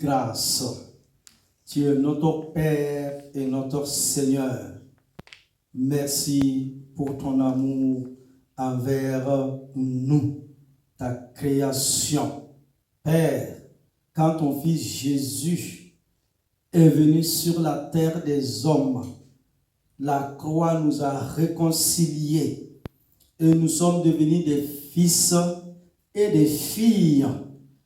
grâce. Tu es notre Père et notre Seigneur. Merci pour ton amour envers nous, ta création. Père, quand ton Fils Jésus est venu sur la terre des hommes, la croix nous a réconciliés et nous sommes devenus des fils et des filles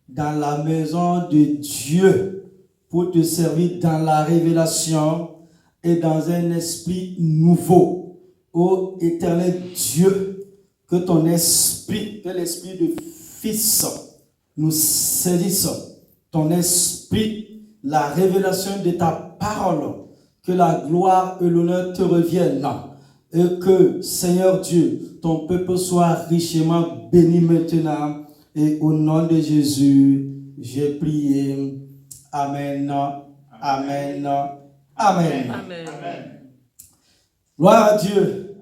dans la maison de Dieu pour te servir dans la révélation et dans un esprit nouveau. Ô éternel Dieu, que ton esprit, que l'esprit de Fils nous saisisse, ton esprit, la révélation de ta parole, que la gloire et l'honneur te reviennent et que, Seigneur Dieu, ton peuple soit richement béni maintenant. Et au nom de Jésus, j'ai prié. Amen. Amen. Amen. Amen. Gloire à Dieu.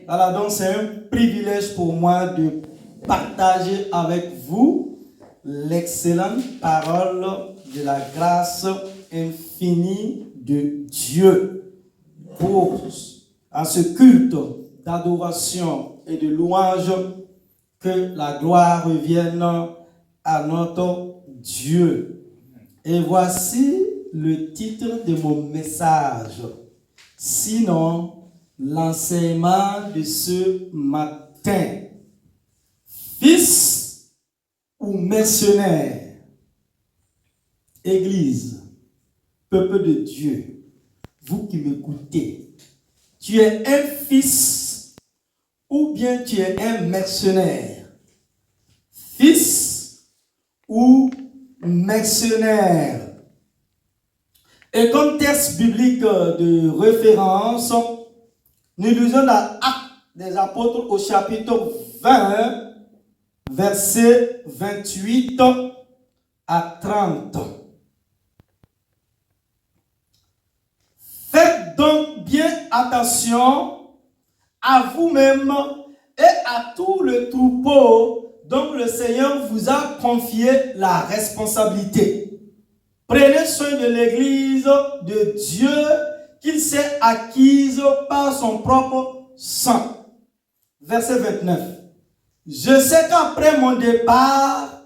Alors donc c'est un privilège pour moi de partager avec vous l'excellente parole de la grâce infinie de Dieu pour à ce culte d'adoration et de louange, que la gloire revienne à notre Dieu. Et voici le titre de mon message. Sinon, l'enseignement de ce matin. Fils ou mercenaire? Église, peuple de Dieu, vous qui m'écoutez, tu es un fils ou bien tu es un mercenaire? Fils ou mercenaire? Et comme texte biblique de référence, nous lisons dans Actes des Apôtres au chapitre 20, versets 28 à 30. Faites donc bien attention à vous-même et à tout le troupeau dont le Seigneur vous a confié la responsabilité. Prenez soin de l'Église de Dieu qu'il s'est acquise par son propre sang. Verset 29. Je sais qu'après mon départ,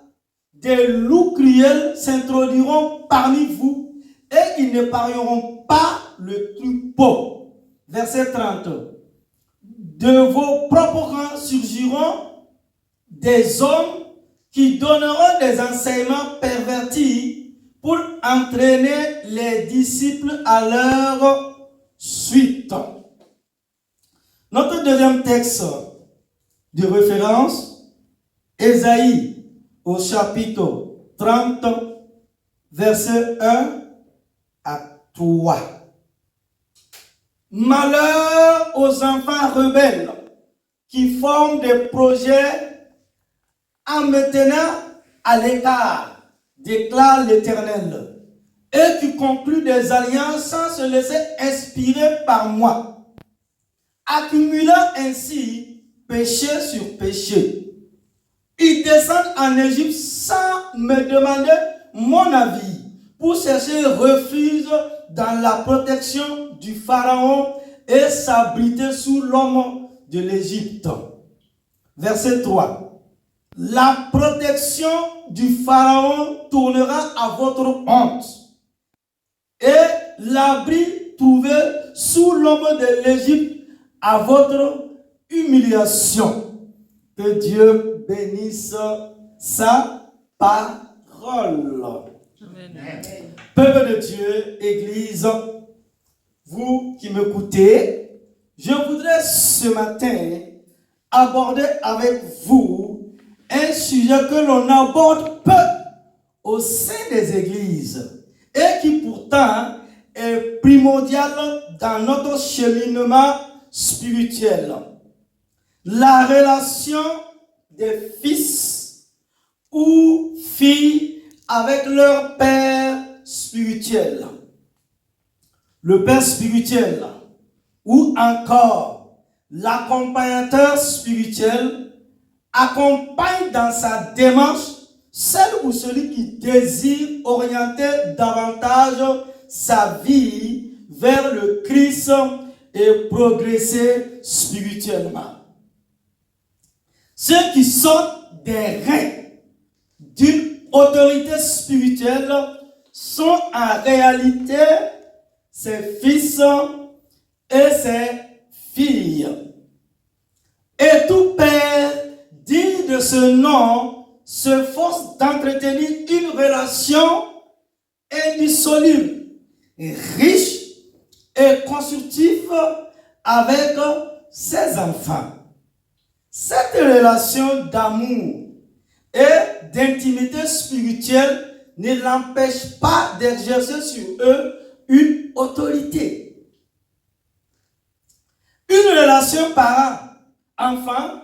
des loups cruels s'introduiront parmi vous et ils n'épargneront pas le troupeau. Verset 30. De vos propres rangs surgiront des hommes qui donneront des enseignements pervertis pour entraîner les disciples à leur suite. Notre deuxième texte de référence, Ésaïe au chapitre 30, verset 1 à 3. Malheur aux enfants rebelles qui forment des projets en me tenant à l'écart, déclare l'Éternel, et qui concluent des alliances sans se laisser inspirer par moi, accumulant ainsi péché sur péché. Ils descendent en Égypte sans me demander mon avis, pour chercher refuge dans la protection du Pharaon et s'abriter sous l'homme de l'Égypte. Verset 3. La protection du Pharaon tournera à votre honte et l'abri trouvé sous l'homme de l'Égypte à votre humiliation. Que Dieu bénisse sa parole. Amen. Peuple de Dieu, Église, vous qui m'écoutez, je voudrais ce matin aborder avec vous un sujet que l'on aborde peu au sein des églises et qui pourtant est primordial dans notre cheminement spirituel. La relation des fils ou filles avec leur père spirituel. Le père spirituel ou encore l'accompagnateur spirituel accompagne dans sa démarche celle ou celui qui désire orienter davantage sa vie vers le Christ et progresser spirituellement. Ceux qui sont des reins d'une autorité spirituelle sont en réalité ses fils et ses filles. Et tout père digne de ce nom s'efforce d'entretenir une relation indissoluble, riche et constructive avec ses enfants. Cette relation d'amour et d'intimité spirituelle ne l'empêche pas d'exercer sur eux une autorité. Une relation parent-enfant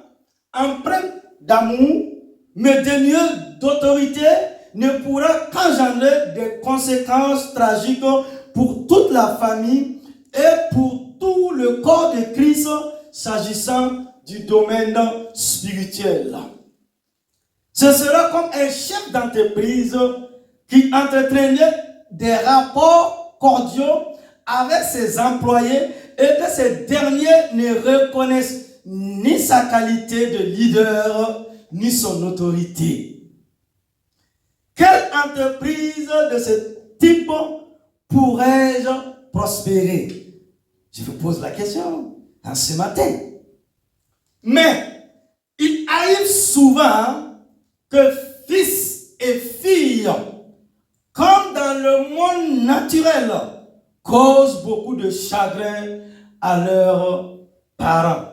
empreinte d'amour, mais dénuée d'autorité, ne pourra qu'engendrer des conséquences tragiques pour toute la famille et pour tout le corps de Christ s'agissant du domaine spirituel. Ce sera comme un chef d'entreprise qui entretenait des rapports cordiaux avec ses employés et que ces derniers ne reconnaissent ni sa qualité de leader, ni son autorité. Quelle entreprise de ce type pourrais-je prospérer? Je vous pose la question ce matin. Mais il arrive souvent que fils et filles, comme dans le monde naturel, causent beaucoup de chagrin à leurs parents.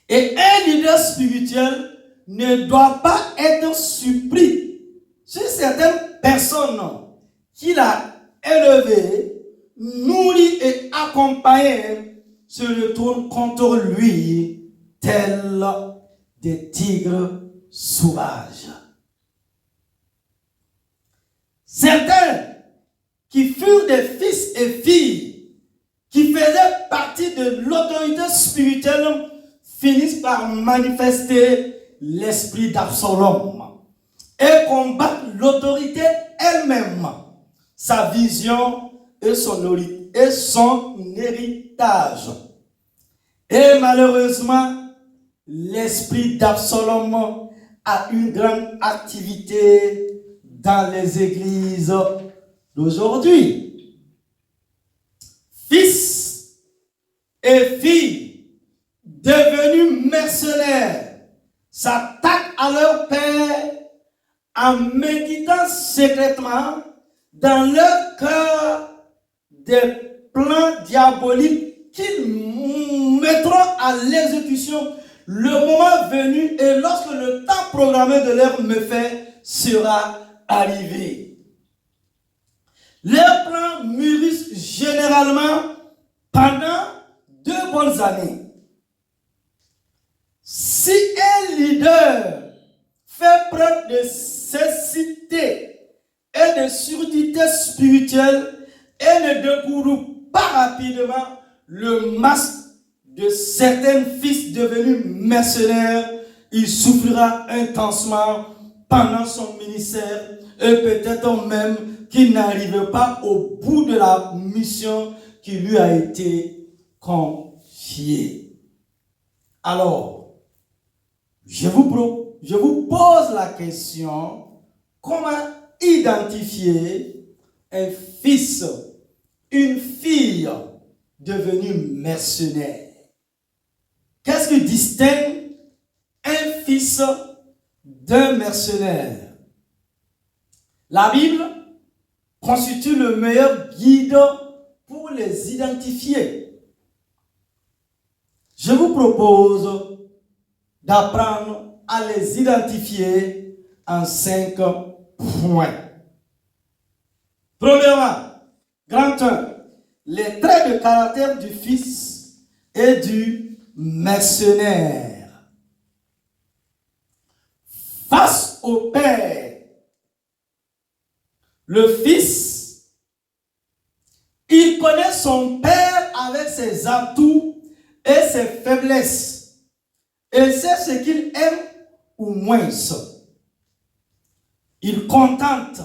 Et un leader spirituel ne doit pas être surpris si certaines personnes qu'il a élevées, nourries et accompagnées se retournent contre lui tels des tigres sauvages. Certains qui furent des fils et filles qui faisaient partie de l'autorité spirituelle finissent par manifester l'esprit d'Absalom et combattre l'autorité elle-même, sa vision et son héritage. Et malheureusement, l'esprit d'Absalom a une grande activité dans les églises d'aujourd'hui. Fils et filles devenus mercenaires s'attaquent à leur père en méditant secrètement dans leur cœur des plans diaboliques qu'ils mettront à l'exécution le moment venu et lorsque le temps programmé de leur méfait sera arrivé. Leurs plans mûrissent généralement pendant 2 bonnes années. Si un leader fait preuve de cécité et de surdité spirituelle et ne découvre pas rapidement le masque de certains fils devenus mercenaires, il souffrira intensement pendant son ministère et peut-être même qu'il n'arrive pas au bout de la mission qui lui a été confiée. Alors, je vous pose la question, comment identifier un fils, une fille devenue mercenaire? Qu'est-ce qui distingue un fils d'un mercenaire? La Bible constitue le meilleur guide pour les identifier. Je vous propose d'apprendre à les identifier en 5 points. Premièrement, grand 1, les traits de caractère du fils et du mercenaire. Face au père, le fils, il connaît son père avec ses atouts et ses faiblesses. Il sait ce qu'il aime ou moins. Ils contentent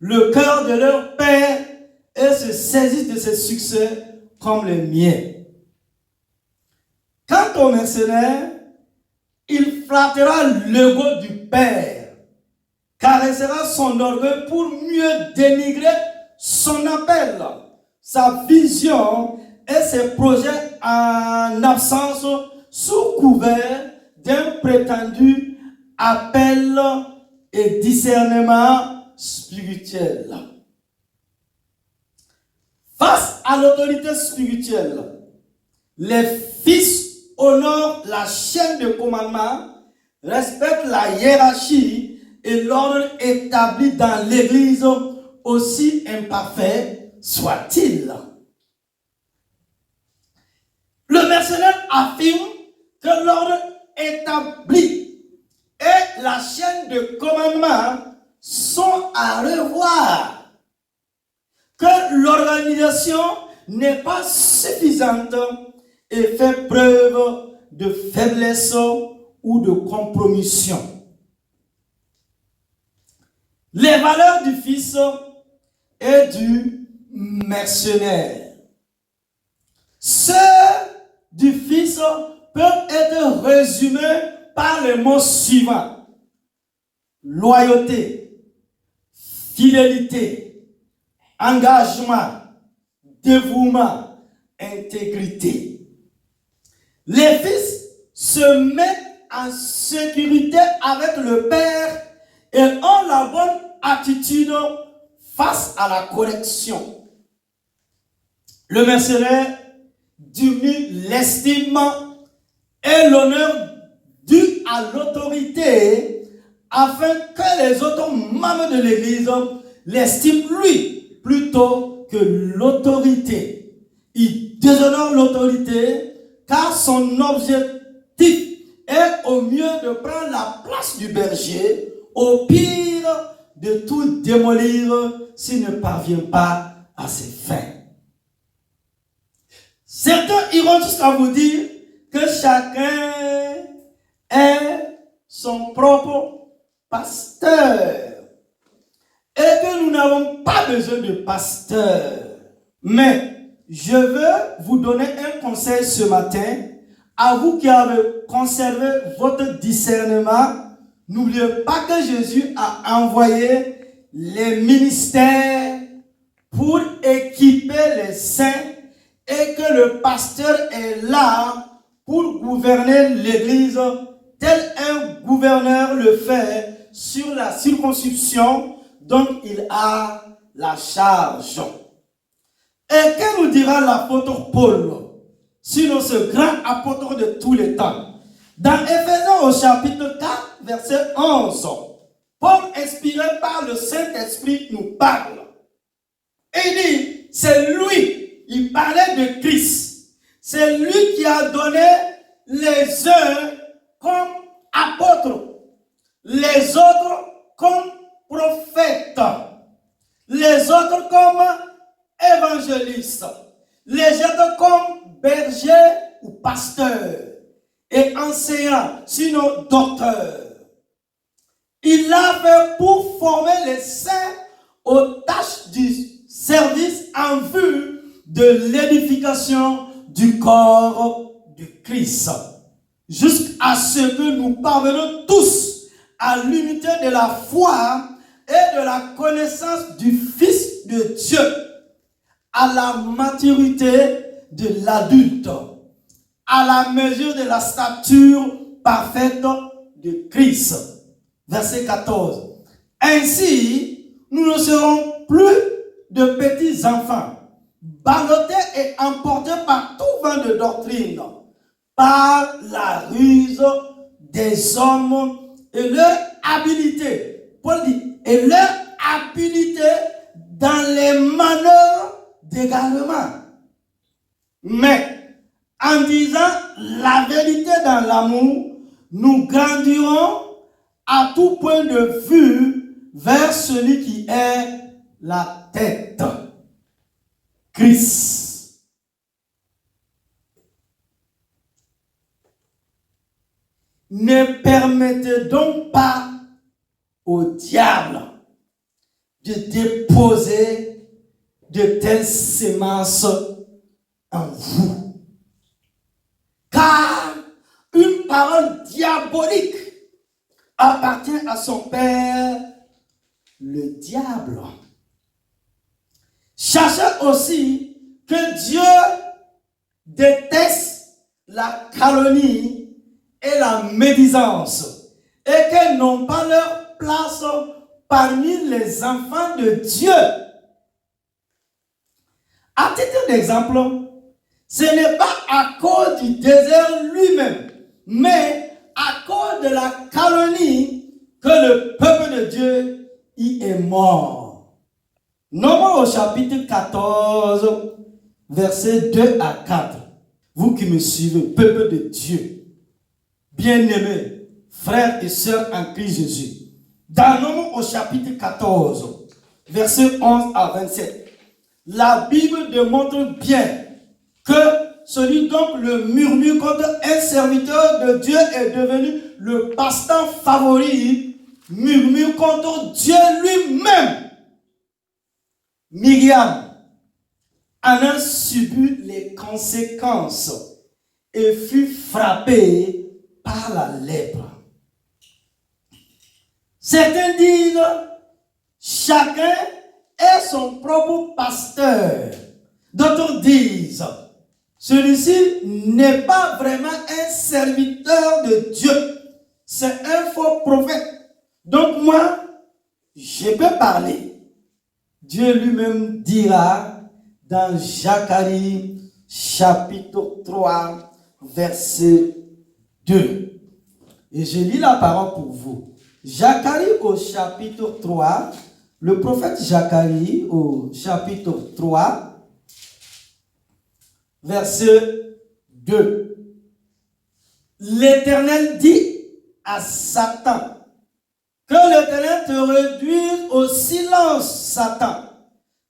le cœur de leur père et se saisissent de ses succès comme les miens. Quant au mercenaire, il flattera l'ego du père, caressera son orgueil pour mieux dénigrer son appel, sa vision et ses projets en absence sous couvert d'un prétendu appel et discernement spirituel. Face à l'autorité spirituelle, les fils honorent la chaîne de commandement, respectent la hiérarchie et l'ordre établi dans l'Église, aussi imparfait soit-il. Le mercenaire affirme que l'ordre établi et la chaîne de commandement sont à revoir, que l'organisation n'est pas suffisante et fait preuve de faiblesse ou de compromission. Les valeurs du Fils et du mercenaire. Ceux du Fils peuvent être résumés par les mots suivants: loyauté, fidélité, engagement, dévouement, intégrité. Les fils se mettent en sécurité avec le Père et ont la bonne attitude face à la correction. Le mercenaire diminue l'estime et l'honneur dû à l'autorité afin que les autres membres de l'Église l'estiment lui plutôt que l'autorité. Il déshonore l'autorité car son objectif est au mieux de prendre la place du berger, au pire de tout démolir s'il ne parvient pas à ses fins. Certains iront jusqu'à vous dire que chacun est son propre pasteur et que nous n'avons pas besoin de pasteur. Mais je veux vous donner un conseil ce matin, à vous qui avez conservé votre discernement. N'oubliez pas que Jésus a envoyé les ministères pour équiper les saints et que le pasteur est là pour gouverner l'Église tel un gouverneur le fait sur la circonscription dont il a la charge. Et que nous dira l'apôtre Paul, sinon ce grand apôtre de tous les temps? Dans Éphésiens au chapitre 4, verset 11, Paul, inspiré par le Saint-Esprit, nous parle. Et il dit, c'est lui, il parlait de Christ, c'est lui qui a donné les uns comme apôtres, les autres comme prophètes, les autres comme évangélistes, les autres comme bergers ou pasteurs et enseignants, sinon docteurs. Il l'a fait pour former les saints aux tâches du service en vue de l'édification du corps de Christ, jusqu'à ce que nous parvenons tous à l'unité de la foi et de la connaissance du Fils de Dieu, à la maturité de l'adulte, à la mesure de la stature parfaite de Christ. Verset 14. Ainsi, nous ne serons plus de petits enfants, ballottés et emportés par tout vent de doctrine, par la ruse des hommes et leur habileté. Paul dit, et leur habileté dans les manœuvres d'égarement. Mais en disant la vérité dans l'amour, nous grandirons à tout point de vue vers celui qui est la tête, Christ. Ne permettez donc pas au diable de déposer de telles semences en vous. Car une parole diabolique appartient à son père, le diable. Sachez aussi que Dieu déteste la calomnie et la médisance et qu'elles n'ont pas leur place parmi les enfants de Dieu. À titre d'exemple, ce n'est pas à cause du désert lui-même, mais à cause de la calomnie que le peuple de Dieu y est mort. Nombre au chapitre 14, versets 2 à 4. Vous qui me suivez, peuple de Dieu, bien-aimés, frères et sœurs en Christ Jésus, dans Nombre au chapitre 14, versets 11 à 27, la Bible démontre bien que celui donc le murmure contre un serviteur de Dieu est devenu le passe-temps favori, murmure contre Dieu lui-même. Myriam en a subi les conséquences et fut frappée par la lèpre. Certains disent, chacun est son propre pasteur. D'autres disent, celui-ci n'est pas vraiment un serviteur de Dieu, c'est un faux prophète. Donc moi, je peux parler. Dieu lui-même dira dans Zacharie chapitre 3, verset 2. Et je lis la parole pour vous. Zacharie au chapitre 3, le prophète Zacharie au chapitre 3, verset 2. L'Éternel dit à Satan, que l'Éternel te réduise au silence, Satan.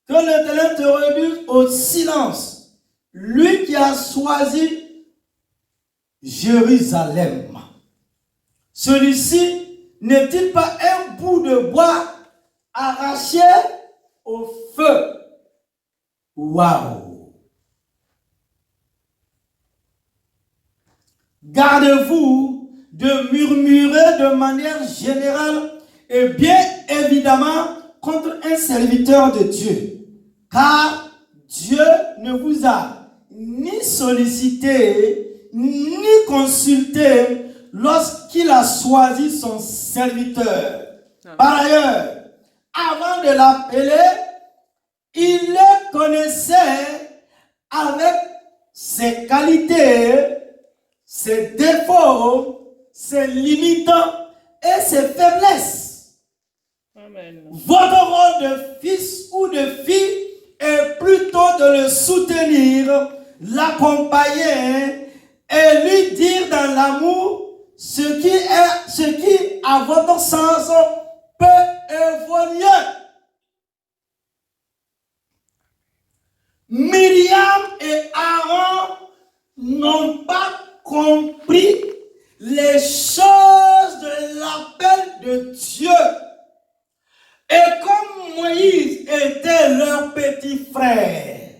Que l'Éternel te réduise au silence. Lui qui a choisi Jérusalem. Celui-ci n'est-il pas un bout de bois arraché au feu? Waouh! Gardez-vous de murmurer de manière générale et bien évidemment contre un serviteur de Dieu. Car Dieu ne vous a ni sollicité, ni consulté lorsqu'il a choisi son serviteur. Par ailleurs, avant de l'appeler, il le connaissait avec ses qualités, ses défauts, ses limites et ses faiblesses. Amen. Votre rôle de fils ou de fille est plutôt de le soutenir, l'accompagner et lui dire dans l'amour ce qui à votre sens peut évoluer. Myriam et Aaron n'ont pas compris les choses de l'appel de Dieu. Et comme Moïse était leur petit frère,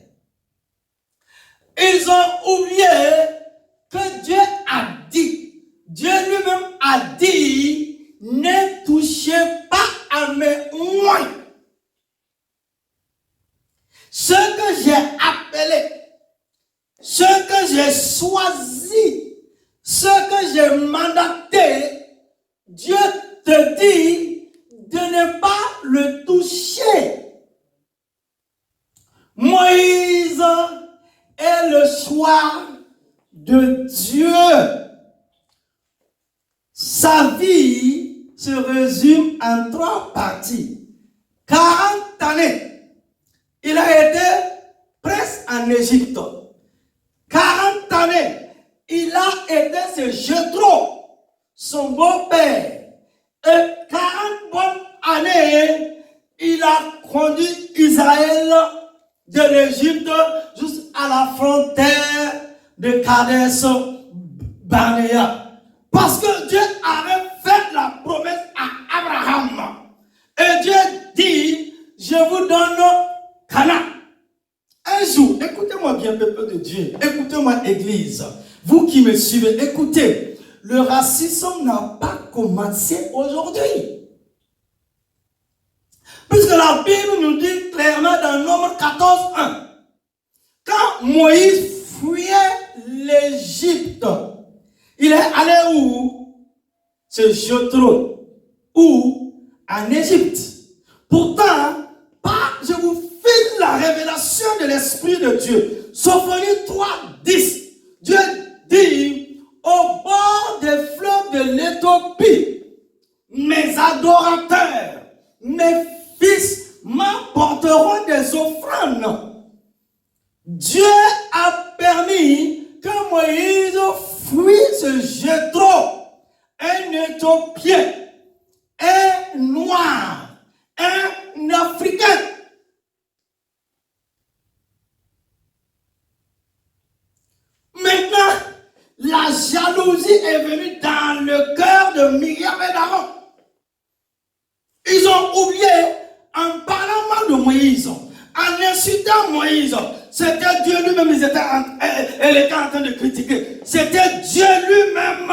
ils ont oublié que Dieu a dit. Dieu lui-même a dit, ne touchez pas à mes moyens. Ce que j'ai appelé, ce que j'ai choisi, ce que j'ai mandaté, Dieu te dit de ne pas le toucher. Moïse est le choix de Dieu. Sa vie se résume en 3 parties. 40 années, il a été prince en Égypte. 40 années, il a été ce Jéthro, son beau-père. Et 40 bonnes années, il a conduit Israël de l'Égypte jusqu'à la frontière de Kadesh Barnea. Parce que Dieu avait fait la promesse à Abraham. bien, peuple de Dieu. Écoutez-moi, Église. Vous qui me suivez, écoutez. Le racisme n'a pas commencé aujourd'hui. Puisque la Bible nous dit clairement dans Nombre 14:1, quand Moïse fuyait l'Égypte, il est allé où? C'est Jéthro. Où? En Égypte. Pourtant, je vous file la révélation de l'Esprit de Dieu. Sophonie 3:10. Dieu dit, au bord des fleuves de l'Éthiopie, mes adorateurs, mes fils m'apporteront des offrandes. Dieu a permis que Moïse fuisse Jéthro, un Éthiopien, un noir, un Africain. Maintenant, la jalousie est venue dans le cœur de Myriam et d'Aaron. Ils ont oublié, en parlant mal de Moïse, en insultant Moïse, c'était Dieu lui-même, elle était en train de critiquer. C'était Dieu lui-même,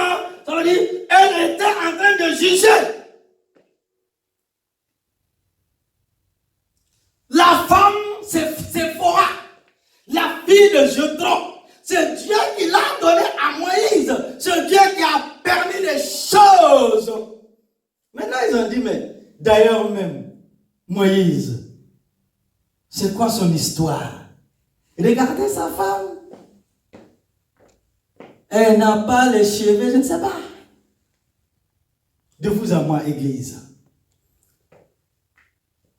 ça veut dire, elle était en train de juger. La femme, c'est Séphora, la fille de Jéthro. C'est Dieu qui l'a donné à Moïse. C'est Dieu qui a permis les choses. Maintenant, ils ont dit, mais d'ailleurs même, Moïse, c'est quoi son histoire? Regardez sa femme. Elle n'a pas les cheveux, je ne sais pas. De vous à moi, Église.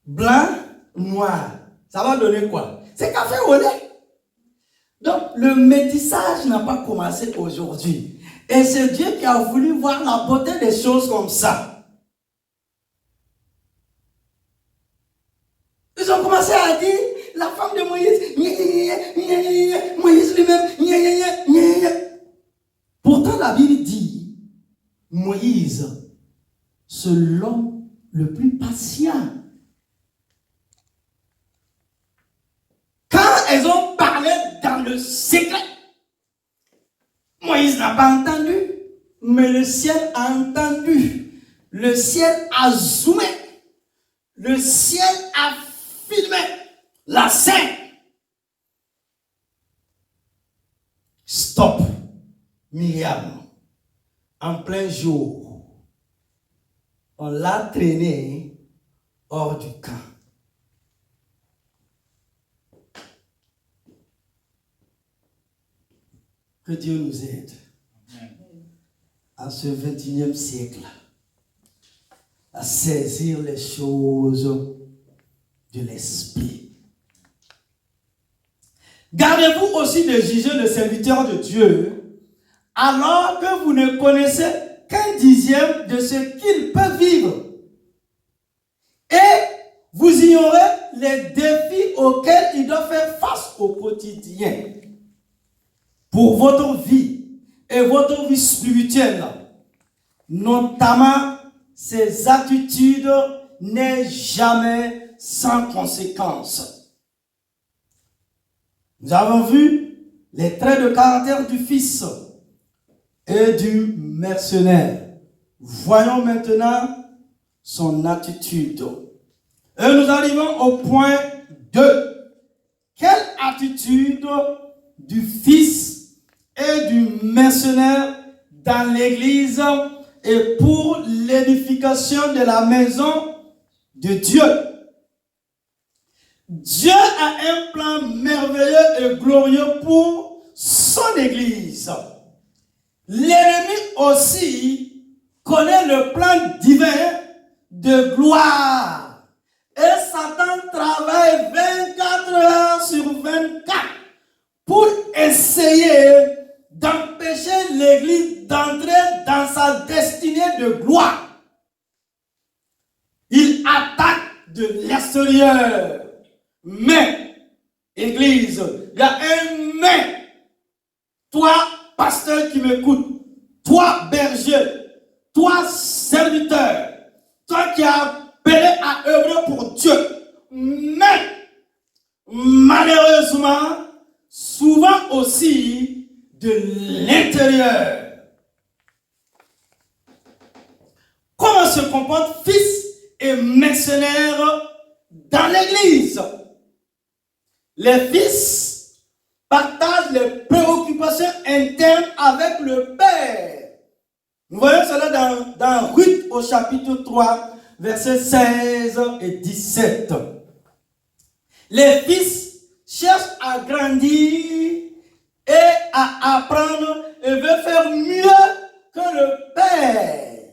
Blanc, noir. Ça va donner quoi? C'est café au lait. Donc, le métissage n'a pas commencé aujourd'hui. Et c'est Dieu qui a voulu voir la beauté des choses comme ça. Ils ont commencé à dire, la femme de Moïse, Moïse lui-même, Pourtant, la Bible dit, Moïse, c'est l'homme le plus patient. Quand elles ont parlé dans le secret, Moïse n'a pas entendu, mais le ciel a entendu. Le ciel a zoomé. Le ciel a filmé la scène. Stop. Myriam, en plein jour, on l'a traîné hors du camp. Que Dieu nous aide à ce 21e siècle à saisir les choses de l'esprit. Gardez-vous aussi de juger le serviteur de Dieu alors que vous ne connaissez qu'un dixième de ce qu'il peut vivre. Et vous ignorez les défis auxquels il doit faire face au quotidien. Pour votre vie et votre vie spirituelle, notamment ces attitudes n'est jamais sans conséquence. Nous avons vu les traits de caractère du Fils et du mercenaire. Voyons maintenant son attitude. Et nous arrivons au point 2. Quelle attitude du Fils et du mercenaire dans l'église et pour l'édification de la maison de Dieu? Dieu a un plan merveilleux et glorieux pour son église. L'ennemi aussi connaît le plan divin de gloire. Et Satan travaille 24 heures sur 24 pour essayer d'empêcher l'église d'entrer dans sa destinée de gloire. Il attaque de l'extérieur. Mais, église, il y a un mais. Toi, pasteur qui m'écoute, toi, berger, toi, serviteur, toi qui as appelé à œuvrer pour Dieu, mais, malheureusement, souvent aussi de l'intérieur. Comment se comportent fils et mercenaires dans l'église? Les fils partagent les préoccupations internes avec le Père. Nous voyons cela dans Ruth au chapitre 3, versets 16 et 17. Les fils cherchent à grandir et à apprendre et veulent faire mieux que le Père.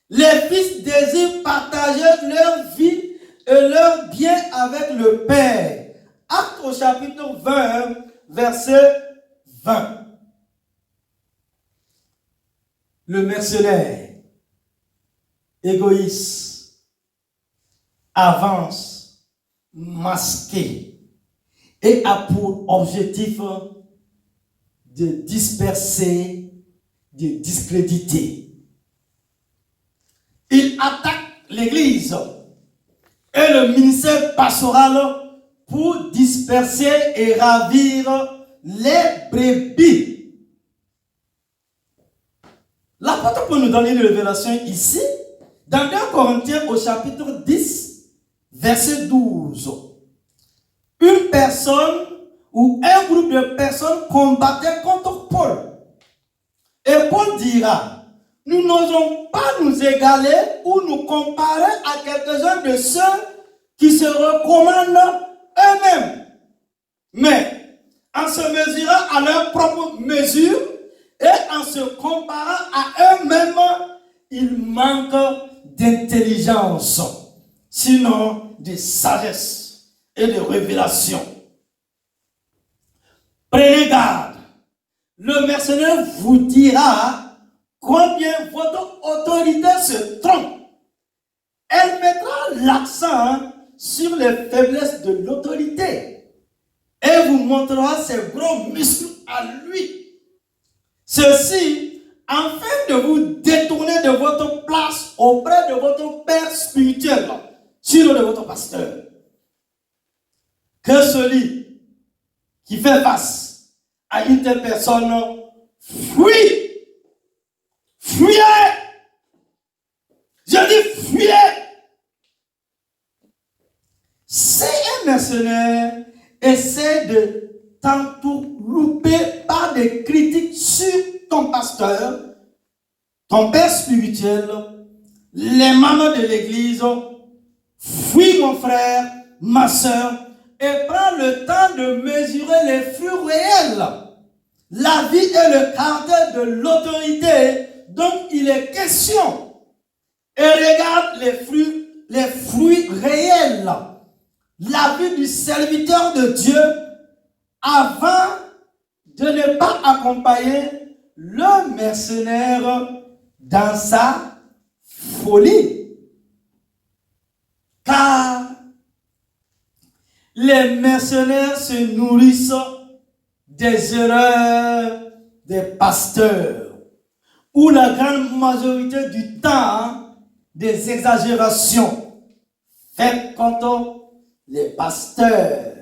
Les fils désirent partager leur vie et leur bien avec le Père. Actes au chapitre 20, verset 20. Le mercenaire, égoïste, avance, masqué, et a pour objectif de disperser, de discréditer. Il attaque l'église et le ministère pastoral pour disperser et ravir les brebis. L'apôtre peut nous donner une révélation ici, dans 1 Corinthiens au chapitre 10, verset 12. Une personne ou un groupe de personnes combattait contre Paul. Et Paul dira, nous n'osons pas nous égaler ou nous comparer à quelques-uns de ceux qui se recommandent eux-mêmes. Mais en se mesurant à leur propre mesure et en se comparant à eux-mêmes, ils manquent d'intelligence, sinon de sagesse et de révélation. Prenez garde. Le mercenaire vous dira combien votre autorité se trompe. Elle mettra l'accent sur les faiblesses de l'autorité et vous montrera ses gros muscles à lui. Ceci, afin de vous détourner de votre place auprès de votre Père spirituel, sinon de votre pasteur. Que celui qui fait face à une telle personne fuit. Fuyez! Je dis fuyez! Si un mercenaire essaie de t'entourlouper par des critiques sur ton pasteur, ton père spirituel, les membres de l'église, fuis mon frère, ma soeur, et prends le temps de mesurer les fruits réels, la vie et le caractère de l'autorité dont il est question. Et regarde les fruits réels, la vie du serviteur de Dieu, avant de ne pas accompagner le mercenaire dans sa folie. Car les mercenaires se nourrissent des erreurs des pasteurs, ou la grande majorité du temps, des exagérations faites contre les pasteurs.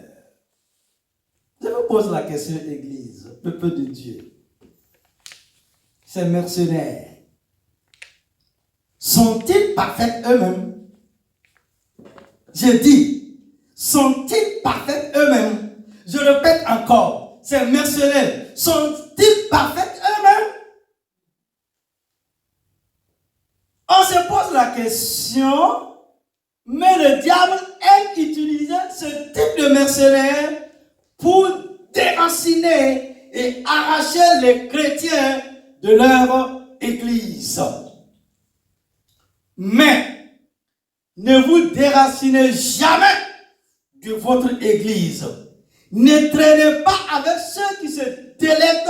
Je me pose la question, Église, le peuple de Dieu. Ces mercenaires, sont-ils parfaits eux-mêmes? Je dis, sont-ils parfaits eux-mêmes? Je répète encore, ces mercenaires, sont-ils parfaits eux-mêmes? On se pose la question, mais le diable aime utiliser ce type de mercenaires pour déraciner et arracher les chrétiens de leur église. Mais ne vous déracinez jamais de votre église. Ne traînez pas avec ceux qui se délectent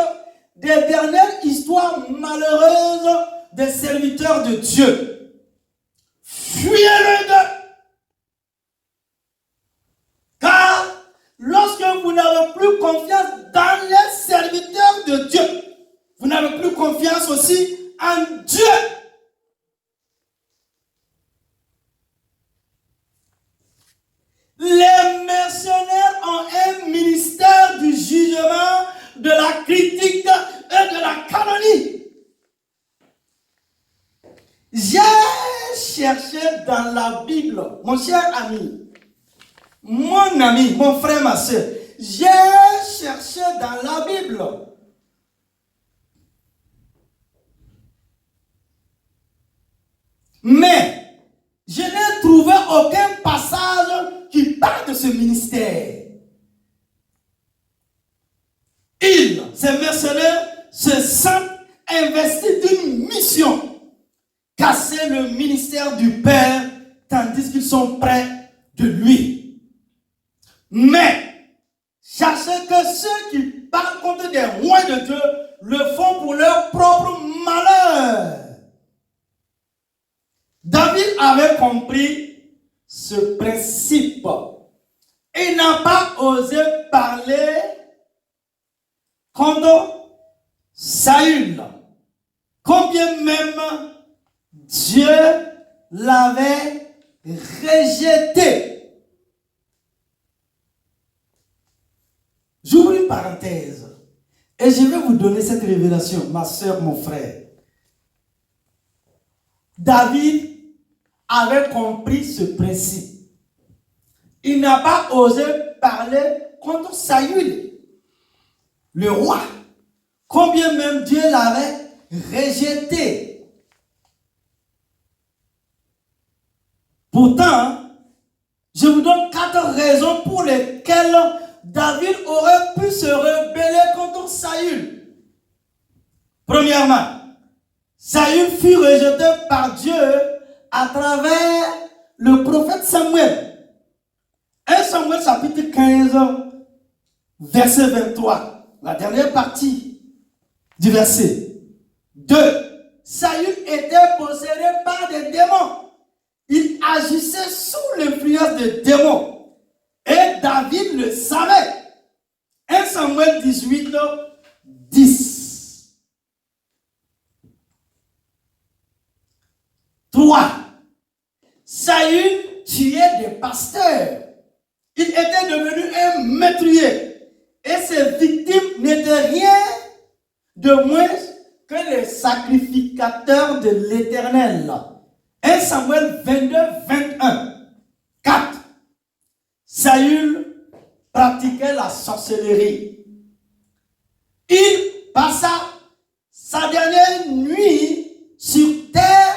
des dernières histoires malheureuses des serviteurs de Dieu. Fuyez-le d'eux. Car lorsque vous n'avez plus confiance dans les serviteurs de Dieu, vous n'avez plus confiance aussi en Dieu. Les mercenaires ont un ministère du de la critique et de la calomnie. J'ai cherché dans la Bible, mon cher ami, mon ami, mon frère, ma soeur, j'ai cherché dans la Bible. Mais je n'ai trouvé aucun passage qui parle de ce ministère. Ils, ces mercenaires, se sentent investis d'une mission. Casser le ministère du Père, tandis qu'ils sont près de lui. Mais, sachez que ceux qui parlent contre des rois de Dieu le font pour leur propre malheur. David avait compris ce principe. Il n'a pas osé parler contre Saül. Combien même Dieu l'avait rejeté. J'ouvre une parenthèse et je vais vous donner cette révélation, ma soeur, mon frère. David avait compris ce principe. Il n'a pas osé parler contre Saül, le roi. Combien même Dieu l'avait rejeté. Pourtant, je vous donne 4 raisons pour lesquelles David aurait pu se rebeller contre Saül. Premièrement, Saül fut rejeté par Dieu à travers le prophète Samuel. 1 Samuel chapitre 15, verset 23, la dernière partie du verset. 2. Saül était possédé par des démons. Il agissait sous l'influence des démons. Et David le savait. 1 Samuel 18, 10. 3. Saül tuait des pasteurs. Il était devenu un meurtrier. Et ses victimes n'étaient rien de moins que les sacrificateurs de l'Éternel. 1 Samuel 22, 21. 4. Saül pratiquait la sorcellerie. Il passa sa dernière nuit sur terre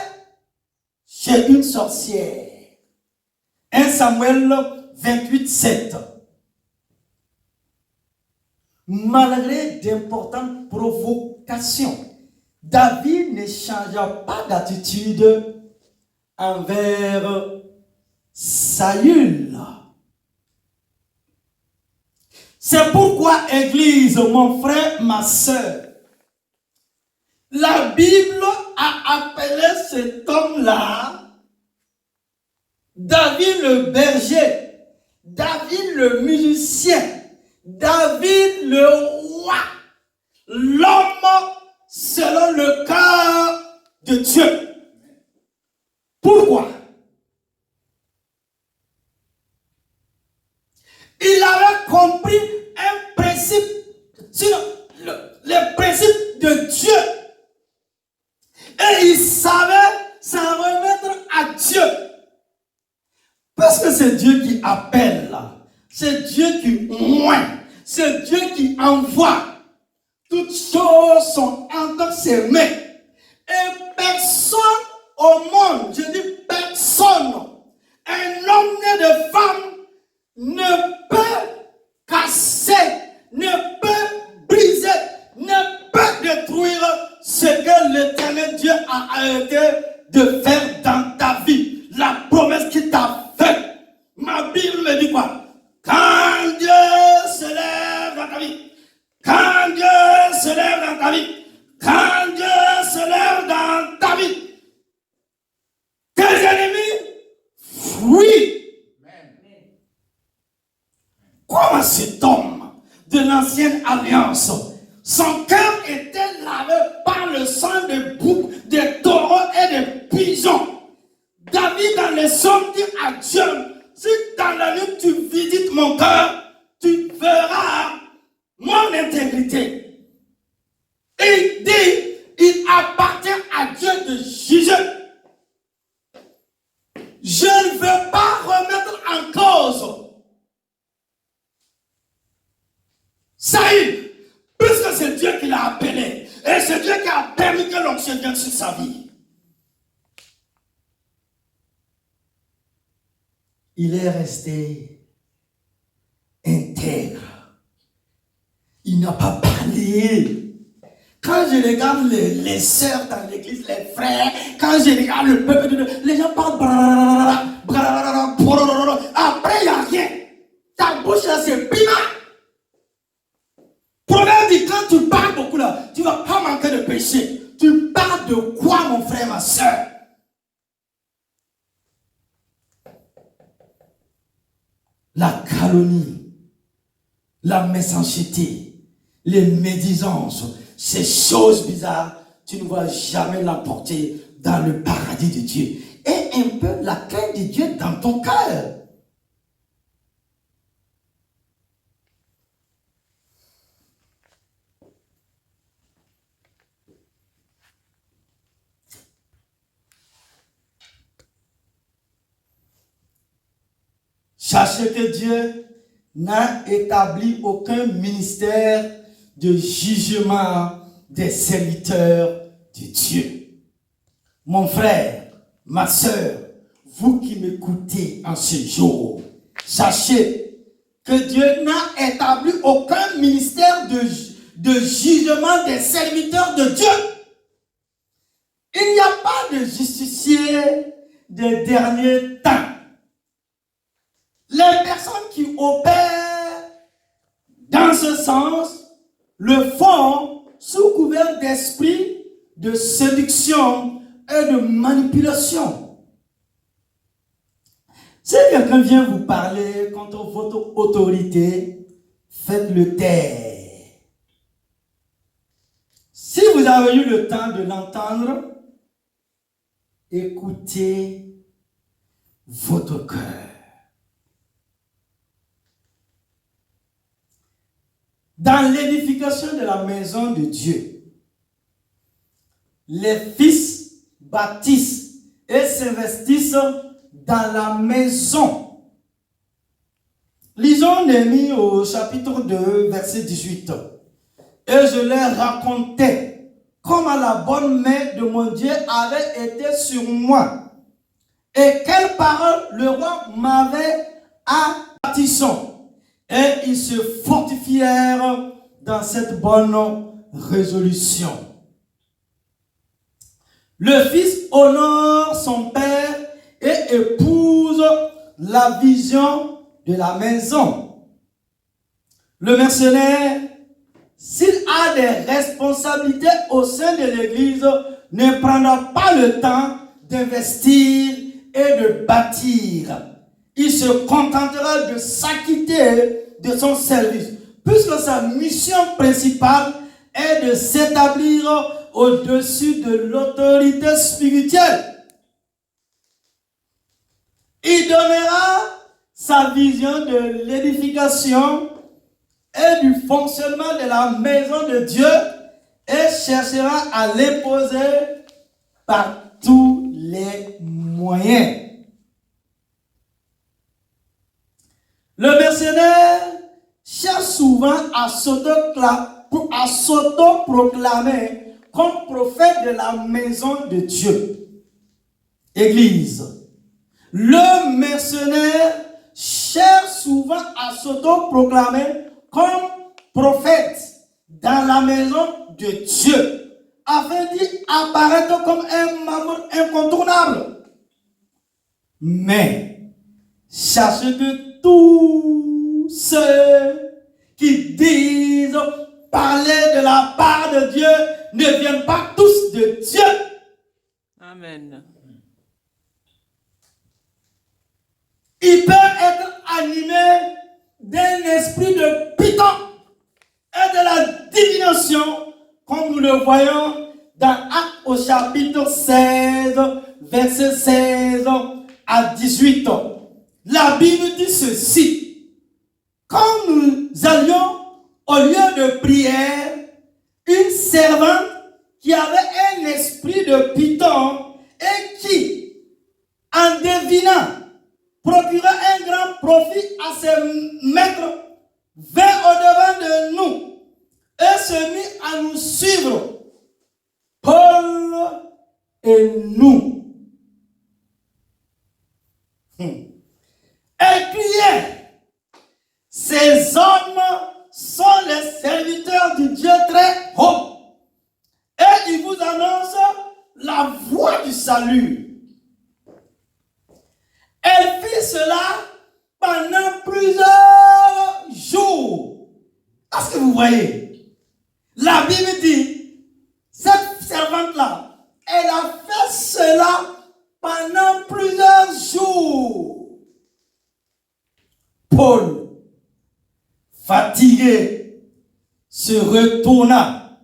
chez une sorcière. 1 Samuel 28, 7. Malgré d'importantes provocations, David ne changea pas d'attitude envers Saül. C'est pourquoi, Église, mon frère, ma soeur, la Bible a appelé cet homme-là David le berger, David le musicien, David le roi, l'homme selon le cœur de Dieu. Pourquoi? Il avait compris un principe, le principe de Dieu. Et il savait s'en remettre à Dieu. Parce que c'est Dieu qui appelle, c'est Dieu qui oint, c'est Dieu qui envoie. Toutes choses sont entre ses mains. Et personne au monde, je dis personne, un homme né de femme ne peut casser, ne peut briser, ne peut détruire ce que l'Éternel Dieu a arrêté de faire dans ta vie. La promesse qu'il t'a faite. Ma Bible me dit quoi? Quand Dieu se lève dans ta vie, quand Dieu se lève dans ta vie, quand Dieu se lève dans ta vie, tes ennemis fuient. Comme cet homme de l'ancienne alliance, son cœur était lavé par le sang des boucs, des taureaux et des pigeons. David dans les psaumes dit à Dieu, si dans la nuit tu visites mon cœur, tu verras mon intégrité. t'a appelé. Et c'est Dieu qui a permis que l'onction vienne sur sa vie. Il est resté intègre. Il n'a pas parlé. Quand je regarde les sœurs dans l'église, les frères, quand je regarde le peuple de Dieu, les gens parlent. Après, il n'y a rien. Ta bouche là, c'est piment. Proverbe dit, quand tu parles beaucoup là, tu ne vas pas manquer de péché. Tu parles de quoi, mon frère, ma soeur? La calomnie, la méchanceté, les médisances, ces choses bizarres, tu ne vas jamais l'emporter dans le paradis de Dieu. Et un peu la crainte de Dieu dans ton cœur. Sachez que Dieu n'a établi aucun ministère de jugement des serviteurs de Dieu. Mon frère, ma soeur, vous qui m'écoutez en ce jour, sachez que Dieu n'a établi aucun ministère de jugement des serviteurs de Dieu. Il n'y a pas de justicier des derniers temps. Les personnes qui opèrent dans ce sens le font sous couvert d'esprit de séduction et de manipulation. Si quelqu'un vient vous parler contre votre autorité, faites-le taire. Si vous avez eu le temps de l'entendre, écoutez votre cœur. Dans l'édification de la maison de Dieu, les fils bâtissent et s'investissent dans la maison. Lisons Néhémie au chapitre 2, verset 18. Et je leur racontais comment la bonne main de mon Dieu avait été sur moi et quelles paroles le roi m'avait avertissant. Et ils se fortifièrent dans cette bonne résolution. Le fils honore son père et épouse la vision de la maison. Le mercenaire, s'il a des responsabilités au sein de l'église, ne prendra pas le temps d'investir et de bâtir. Il se contentera de s'acquitter de son service, puisque sa mission principale est de s'établir au-dessus de l'autorité spirituelle. Il donnera sa vision de l'édification et du fonctionnement de la maison de Dieu et cherchera à l'imposer par tous les moyens. Le mercenaire cherche souvent à s'auto-proclamer comme prophète de la maison de Dieu. Église. Le mercenaire cherche souvent à s'auto-proclamer comme prophète dans la maison de Dieu, afin d'y apparaître comme un membre incontournable. Mais sachez que tous ceux qui disent parler de la part de Dieu ne viennent pas tous de Dieu. Amen. Ils peuvent être animés d'un esprit de python et de la divination, comme nous le voyons dans Actes au chapitre 16, verset 16 à 18. La Bible dit ceci: quand nous allions au lieu de prière, une servante qui avait un esprit de python et qui, en devinant, procurait un grand profit à ses maîtres, vint au-devant de nous et se mit à nous suivre. Paul et nous. Écriez, ces hommes sont les serviteurs du Dieu très haut. Et ils vous annoncent la voie du salut. Elle fit cela pendant plusieurs jours. Est-ce que vous voyez? La Bible dit, cette servante-là, elle a fait cela pendant plusieurs jours. Paul, fatigué, se retourna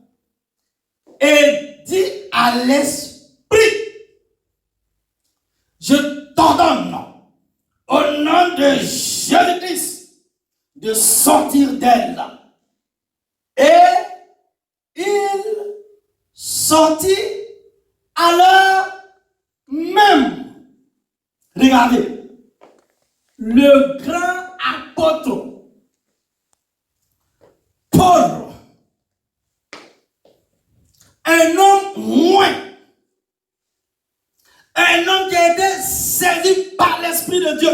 et dit à l'esprit, je t'ordonne au nom de Jésus-Christ de sortir d'elle. Et il sortit à l'heure même. Regardez, le grand apôtre Paul, un homme moins, un homme qui a été saisi par l'Esprit de Dieu.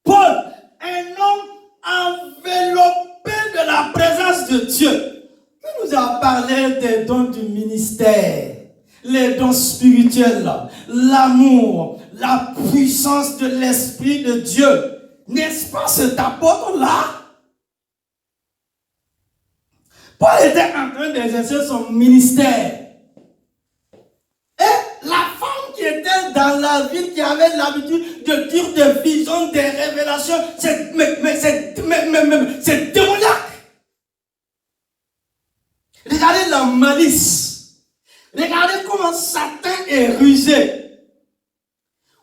Paul, un homme enveloppé de la présence de Dieu, qui nous a parlé des dons du ministère, les dons spirituels, l'amour, la puissance de l'Esprit de Dieu. N'est-ce pas cet apôtre-là? Paul était en train d'exercer son ministère. Et la femme qui était dans la ville, qui avait l'habitude de dire des visions, des révélations, c'est démoniaque. Regardez la malice. Regardez comment Satan est rusé.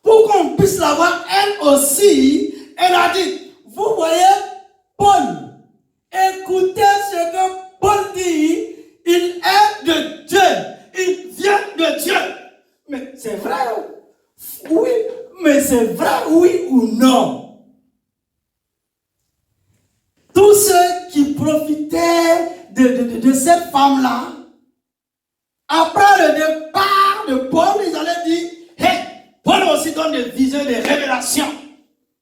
Pour qu'on puisse la voir, elle aussi, elle a dit, vous voyez, Paul, écoutez ce que Paul dit, il est de Dieu, il vient de Dieu. Mais c'est vrai, oui, mais c'est vrai, oui ou non? Tous ceux qui profitaient de cette femme-là, après le départ de Paul, ils allaient dire, hey, Paul aussi donne des visions, des révélations.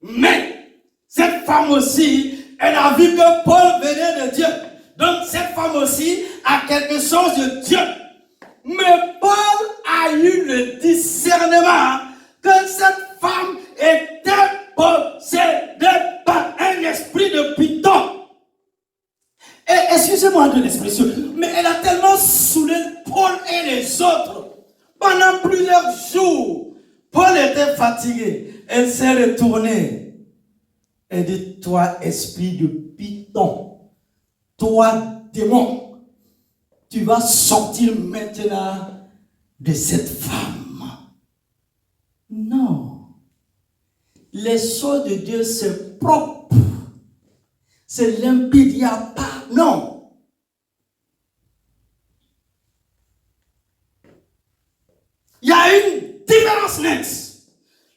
Mais cette femme aussi, elle a vu que Paul venait de Dieu. Donc cette femme aussi a quelque chose de Dieu. Mais Paul a eu le discernement que cette femme était possédée par un esprit de python. Et excusez-moi de l'expression, mais elle a tellement saoulé Paul et les autres pendant plusieurs jours. Paul était fatigué. Elle s'est retournée. Elle dit, toi, esprit de python, toi, démon, tu vas sortir maintenant de cette femme. Non. Les choses de Dieu, c'est propre. C'est limpide, il n'y a pas. Non. Il y a une différence nette.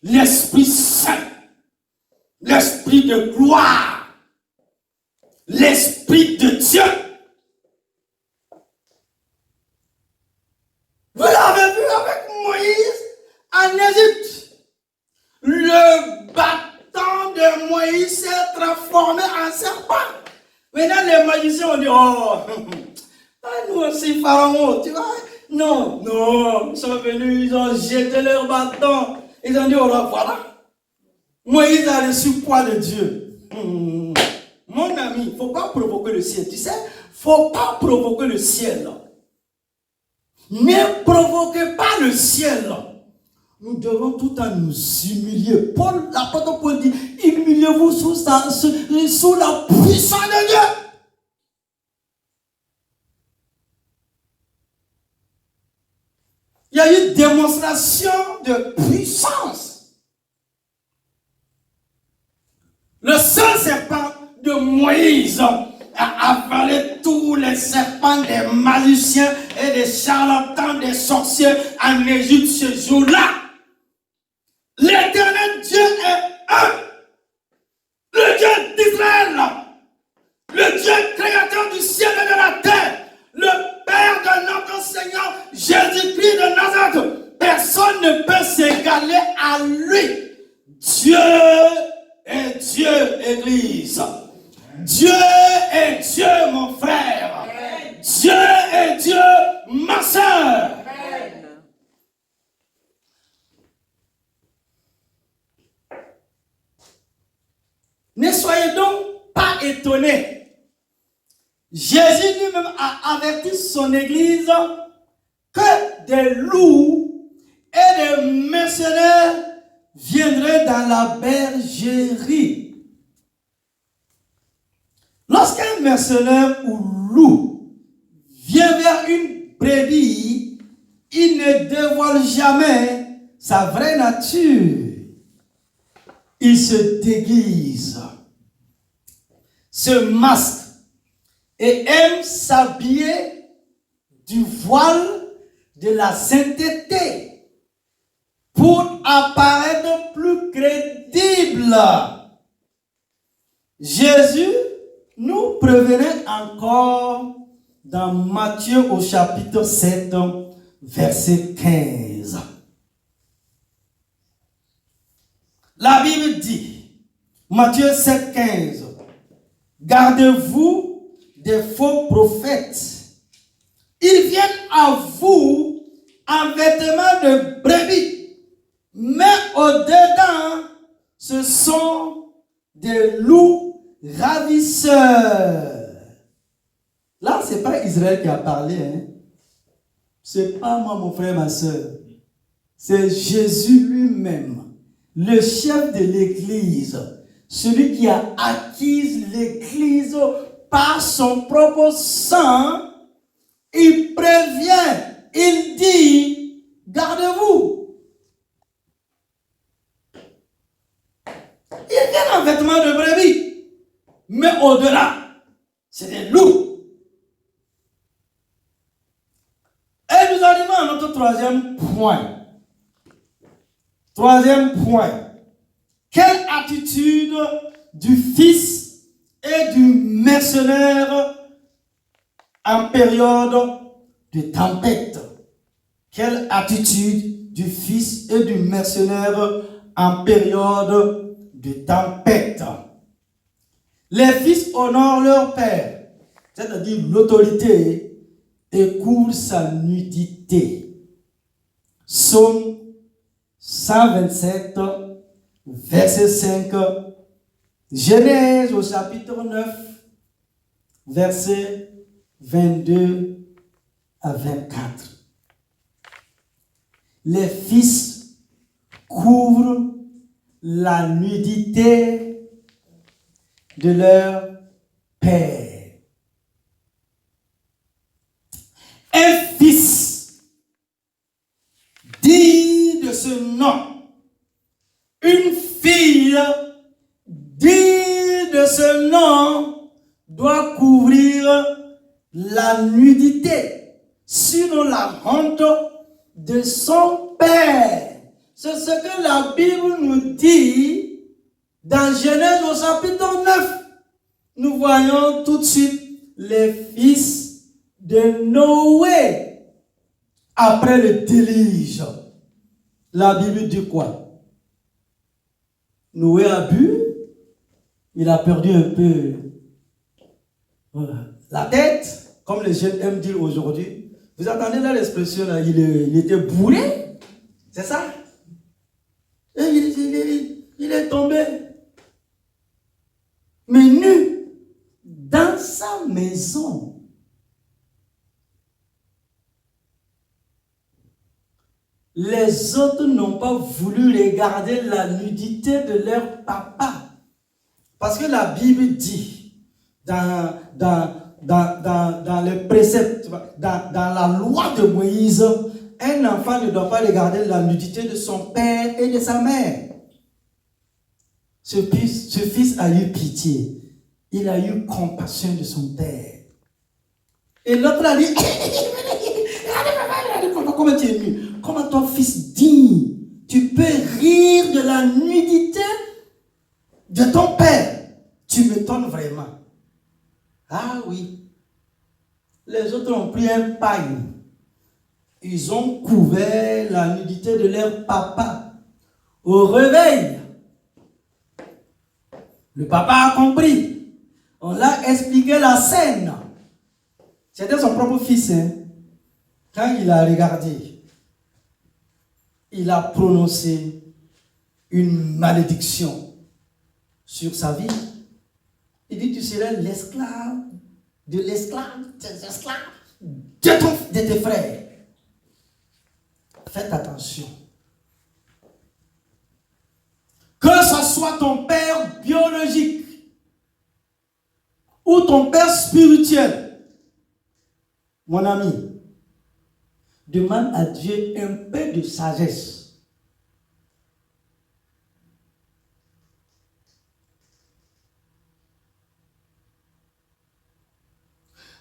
L'Esprit Saint, l'Esprit de gloire, l'Esprit de Dieu. Vous l'avez vu avec Moïse en Égypte. Le bâton de Moïse s'est transformé en serpent. Maintenant, les magiciens ont dit, oh, nous aussi, Pharaon, tu vois. Non, ils sont venus, ils ont jeté leur bâton. Ils ont dit, oh, voilà. Moïse a reçu quoi de Dieu? Mon ami, il ne faut pas provoquer le ciel. Tu sais, il ne faut pas provoquer le ciel. Ne provoquez pas le ciel. Nous devons tout le temps nous humilier. L'apôtre Paul dit, humiliez-vous sous la puissance de Dieu. Il y a eu démonstration de puissance. Le seul serpent de Moïse a avalé tous les serpents des magiciens et des charlatans, des sorciers en Égypte ce jour-là. L'éternel Dieu est un. Le Dieu d'Israël, le Dieu créateur du ciel et de la terre. Jésus-Christ de Nazareth, personne ne peut s'égaler à lui. Dieu est Dieu, Église. Dieu est Dieu, mon frère. Dieu est Dieu, ma soeur. Ne soyez donc pas étonnés. Jésus lui-même a averti son Église que des loups et des mercenaires viendraient dans la bergerie. Lorsqu'un mercenaire ou loup vient vers une brebis, il ne dévoile jamais sa vraie nature. Il se déguise, se masque et aime s'habiller du voile de la sainteté pour apparaître plus crédible. Jésus nous prévenait encore dans Matthieu au chapitre 7, verset 15. La Bible dit, Matthieu 7, 15, gardez-vous des faux prophètes. Ils viennent à vous en vêtements de brebis, mais au-dedans, ce sont des loups ravisseurs. Là, ce n'est pas Israël qui a parlé. Ce n'est pas moi, mon frère, ma soeur. C'est Jésus lui-même. Le chef de l'Église, celui qui a acquis l'Église par son propre sang, il prévient, il dit, gardez-vous. Ils viennent en vêtements de brebis, mais au-delà, c'est des loups. Et nous arrivons à notre troisième point. Troisième point. Quelle attitude du fils et du mercenaire en période de tempête? Quelle attitude du fils et du mercenaire en période de tempête? Les fils honorent leur père, c'est-à-dire l'autorité, et couvrent sa nudité. Psaume 127, verset 5, Genèse au chapitre 9, verset 22 à 24. Les fils couvrent la nudité de leur père. Un fils digne de ce nom, une fille digne de ce nom doit couvrir la nudité, sinon la honte de son père. C'est ce que la Bible nous dit dans Genèse au chapitre 9. Nous voyons tout de suite les fils de Noé après le déluge. La Bible dit quoi? Noé a bu, il a perdu un peu la tête, comme les jeunes aiment dire aujourd'hui. Vous entendez là l'expression, là, il était bourré, c'est ça? Et il est tombé, mais nu, dans sa maison. Les autres n'ont pas voulu regarder la nudité de leur papa. Parce que la Bible dit, dans les préceptes, dans la loi de Moïse, un enfant ne doit pas regarder la nudité de son père et de sa mère. Ce fils a eu pitié. Il a eu compassion de son père. Et l'autre a dit, comment tu es nu? Comment ton fils digne, tu peux rire de la nudité de ton père? Tu m'étonnes vraiment. Ah oui. Les autres ont pris un paille. ils ont couvert la nudité de leur papa. Au réveil, le papa a compris. On l'a expliqué la scène. C'était son propre fils. Quand il a regardé, il a prononcé une malédiction sur sa vie. Il dit, tu serais l'esclave de l'esclave, des esclaves, de tes frères. Faites attention. Que ce soit ton père biologique ou ton père spirituel, mon ami, demande à Dieu un peu de sagesse.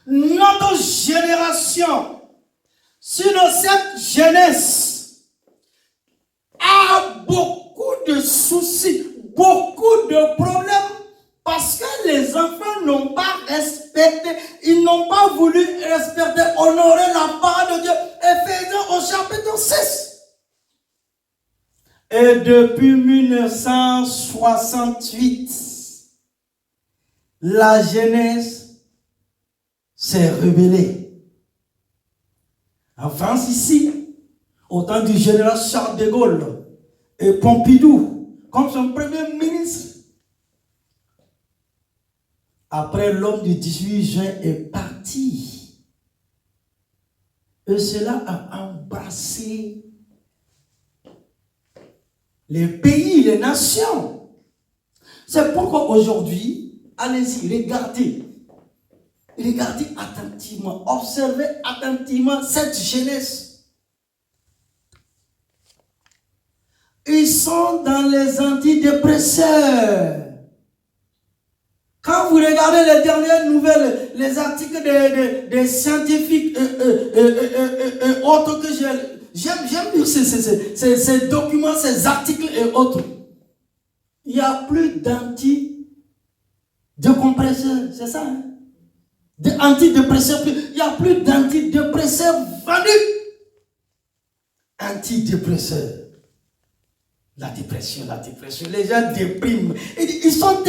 Notre génération, sinon cette jeunesse, a beaucoup de soucis, beaucoup de problèmes, parce que les enfants n'ont pas respecté, ils n'ont pas voulu respecter, honorer la parole de Dieu. Éphésiens au chapitre 6. Et depuis 1968, la jeunesse s'est rebellée. En France ici, au temps du général Charles de Gaulle et Pompidou, comme son premier ministre, après l'homme du 18 juin est parti, et cela a embrassé les pays, les nations. C'est pourquoi aujourd'hui, allez-y, regardez attentivement, observez attentivement cette jeunesse. Ils sont dans les antidépresseurs. Quand vous regardez les dernières nouvelles, les articles des scientifiques et autres que j'aime lire ces documents, ces articles et autres. Il n'y a plus d'antidépresseurs, c'est ça, hein? Antidépresseurs, il n'y a plus d'antidépresseurs vendus. Antidépresseurs. La dépression. Les gens dépriment. Ils sont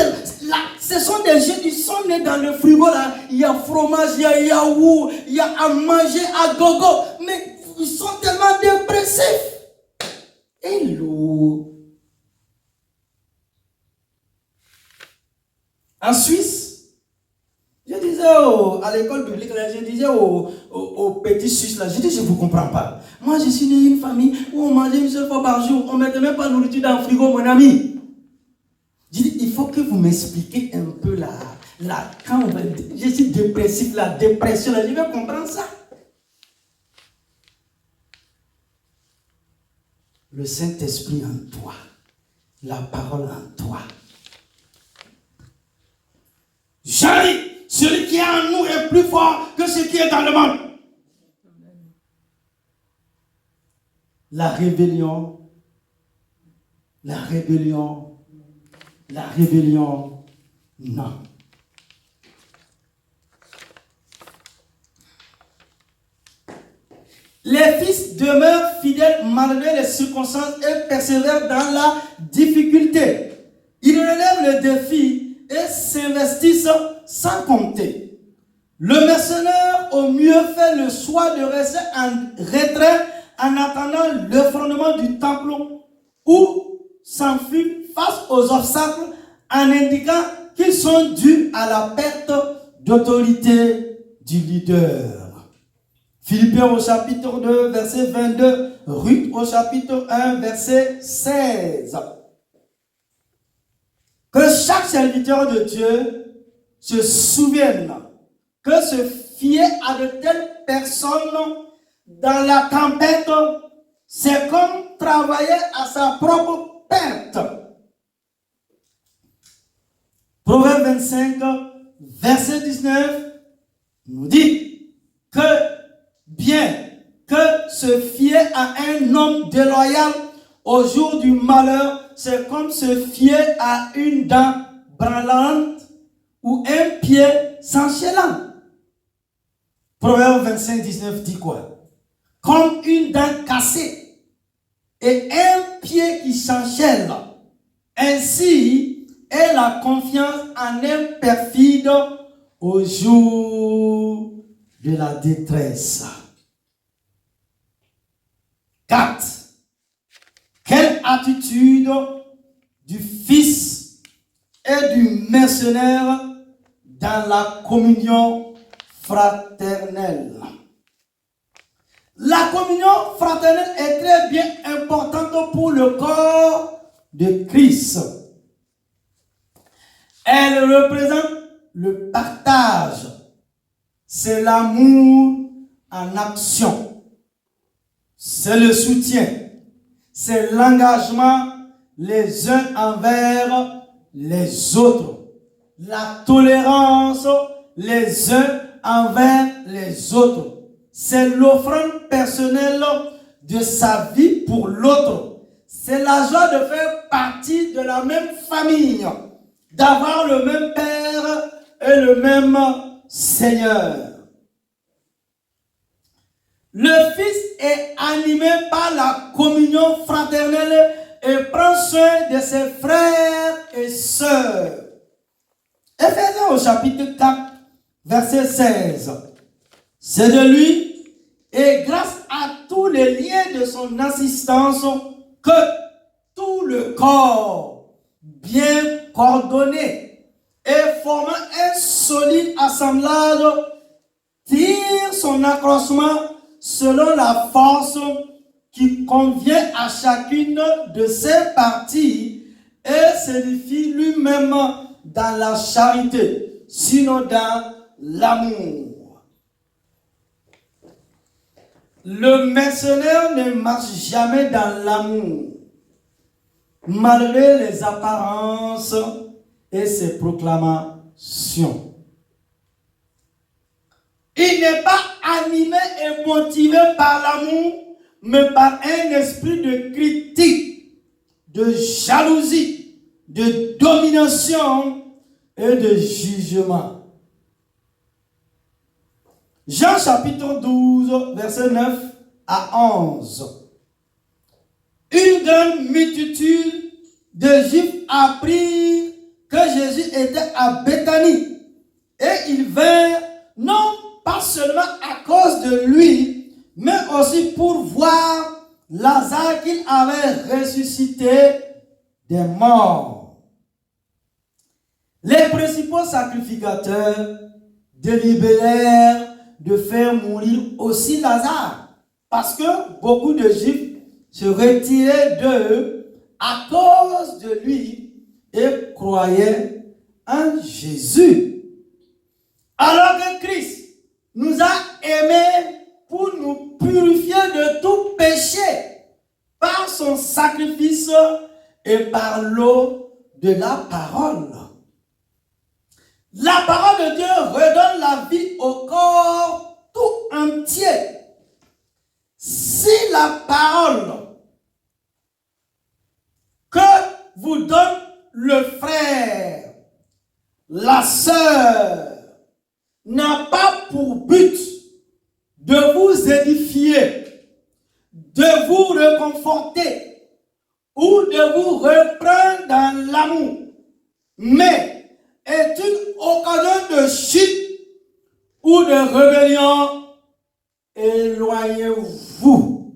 là, ce sont des jeunes, ils sont nés dans le frigo là. Il y a fromage, il y a yaourt, il y a à manger à gogo. Mais ils sont tellement dépressifs. Hello. En Suisse, je disais à l'école biblique, je disais aux petits Suisses, là, je dis, je ne vous comprends pas. Moi, je suis né dans une famille où on mangeait une seule fois par jour. On ne mettait même pas de nourriture dans le frigo, mon ami. Je dis, il faut que vous m'expliquiez un peu quand je suis dépressif, la dépression, là, je vais comprendre ça. Le Saint-Esprit en toi, la parole en toi. J'arrive. Celui qui est en nous est plus fort que ce qui est dans le monde. La rébellion, non. Les fils demeurent fidèles malgré les circonstances et persévèrent dans la difficulté. Ils relèvent le défi et s'investissent sans compter. Le mercenaire au mieux fait le choix de rester en retrait en attendant le fondement du temple ou s'enfuir face aux obstacles en indiquant qu'ils sont dus à la perte d'autorité du leader. Philippiens au chapitre 2, verset 22, Ruth au chapitre 1, verset 16. Que chaque serviteur de Dieu se souvienne que se fier à de telles personnes dans la tempête, c'est comme travailler à sa propre perte. Proverbe 25, verset 19, nous dit que bien que se fier à un homme déloyal au jour du malheur, c'est comme se fier à une dent branlante ou un pied s'enchaînant. Proverbe 25, 19 dit quoi? comme une dent cassée et un pied qui s'enchaîne. Ainsi est la confiance en un perfide au jour de la détresse. 4. Quelle attitude du Fils et du mercenaire dans la communion fraternelle. La communion fraternelle est très bien importante pour le corps de Christ. Elle représente le partage. C'est l'amour en action. C'est le soutien. C'est l'engagement les uns envers les autres. La tolérance les uns envers les autres. C'est l'offrande personnelle de sa vie pour l'autre. C'est la joie de faire partie de la même famille, d'avoir le même Père et le même Seigneur. Le Fils est animé par la communion fraternelle et prend soin de ses frères et sœurs. Éphésiens au chapitre 4, verset 16. C'est de lui et grâce à tous les liens de son assistance que tout le corps, bien coordonné et formant un solide assemblage, tire son accroissement selon la force qui convient à chacune de ses parties et s'édifie lui-même dans la charité, sinon dans l'amour. Le mercenaire ne marche jamais dans l'amour, malgré les apparences et ses proclamations. Il n'est pas animé et motivé par l'amour, mais par un esprit de critique, de jalousie, de domination et de jugement. Jean chapitre 12, verset 9 à 11. Une grande multitude de Juifs apprirent que Jésus était à Béthanie. Et ils vinrent, non pas seulement à cause de lui, mais aussi pour voir Lazare qu'il avait ressuscité des morts. Les principaux sacrificateurs délibérèrent de faire mourir aussi Lazare, parce que beaucoup de Juifs se retiraient d'eux à cause de lui et croyaient en Jésus. Alors que Christ nous a aimés pour nous purifier de tout péché par son sacrifice et par l'eau de la parole. La parole de Dieu redonne la vie au corps tout entier. Si la parole que vous donne le frère, la sœur, n'a pas pour but de vous édifier, de vous réconforter ou de vous reprendre dans l'amour, mais est une occasion de chute ou de rébellion, éloignez-vous.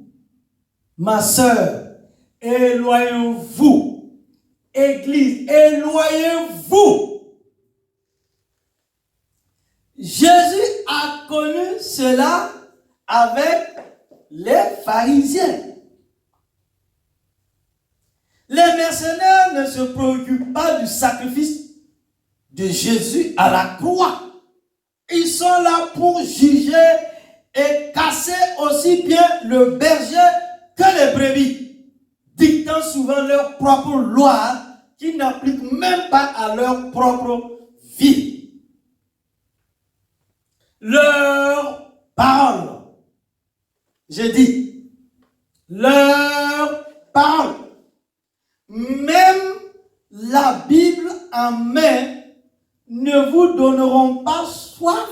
Ma sœur, éloignez-vous. Église, éloignez-vous. Jésus a connu cela avec les pharisiens. Les mercenaires ne se préoccupent pas du sacrifice de Jésus à la croix. Ils sont là pour juger et casser aussi bien le berger que les brebis, dictant souvent leur propre loi qui n'appliquent même pas à leur propre vie. Leur parole, j'ai dit, leur parole, même la Bible en main, ne vous donneront pas soif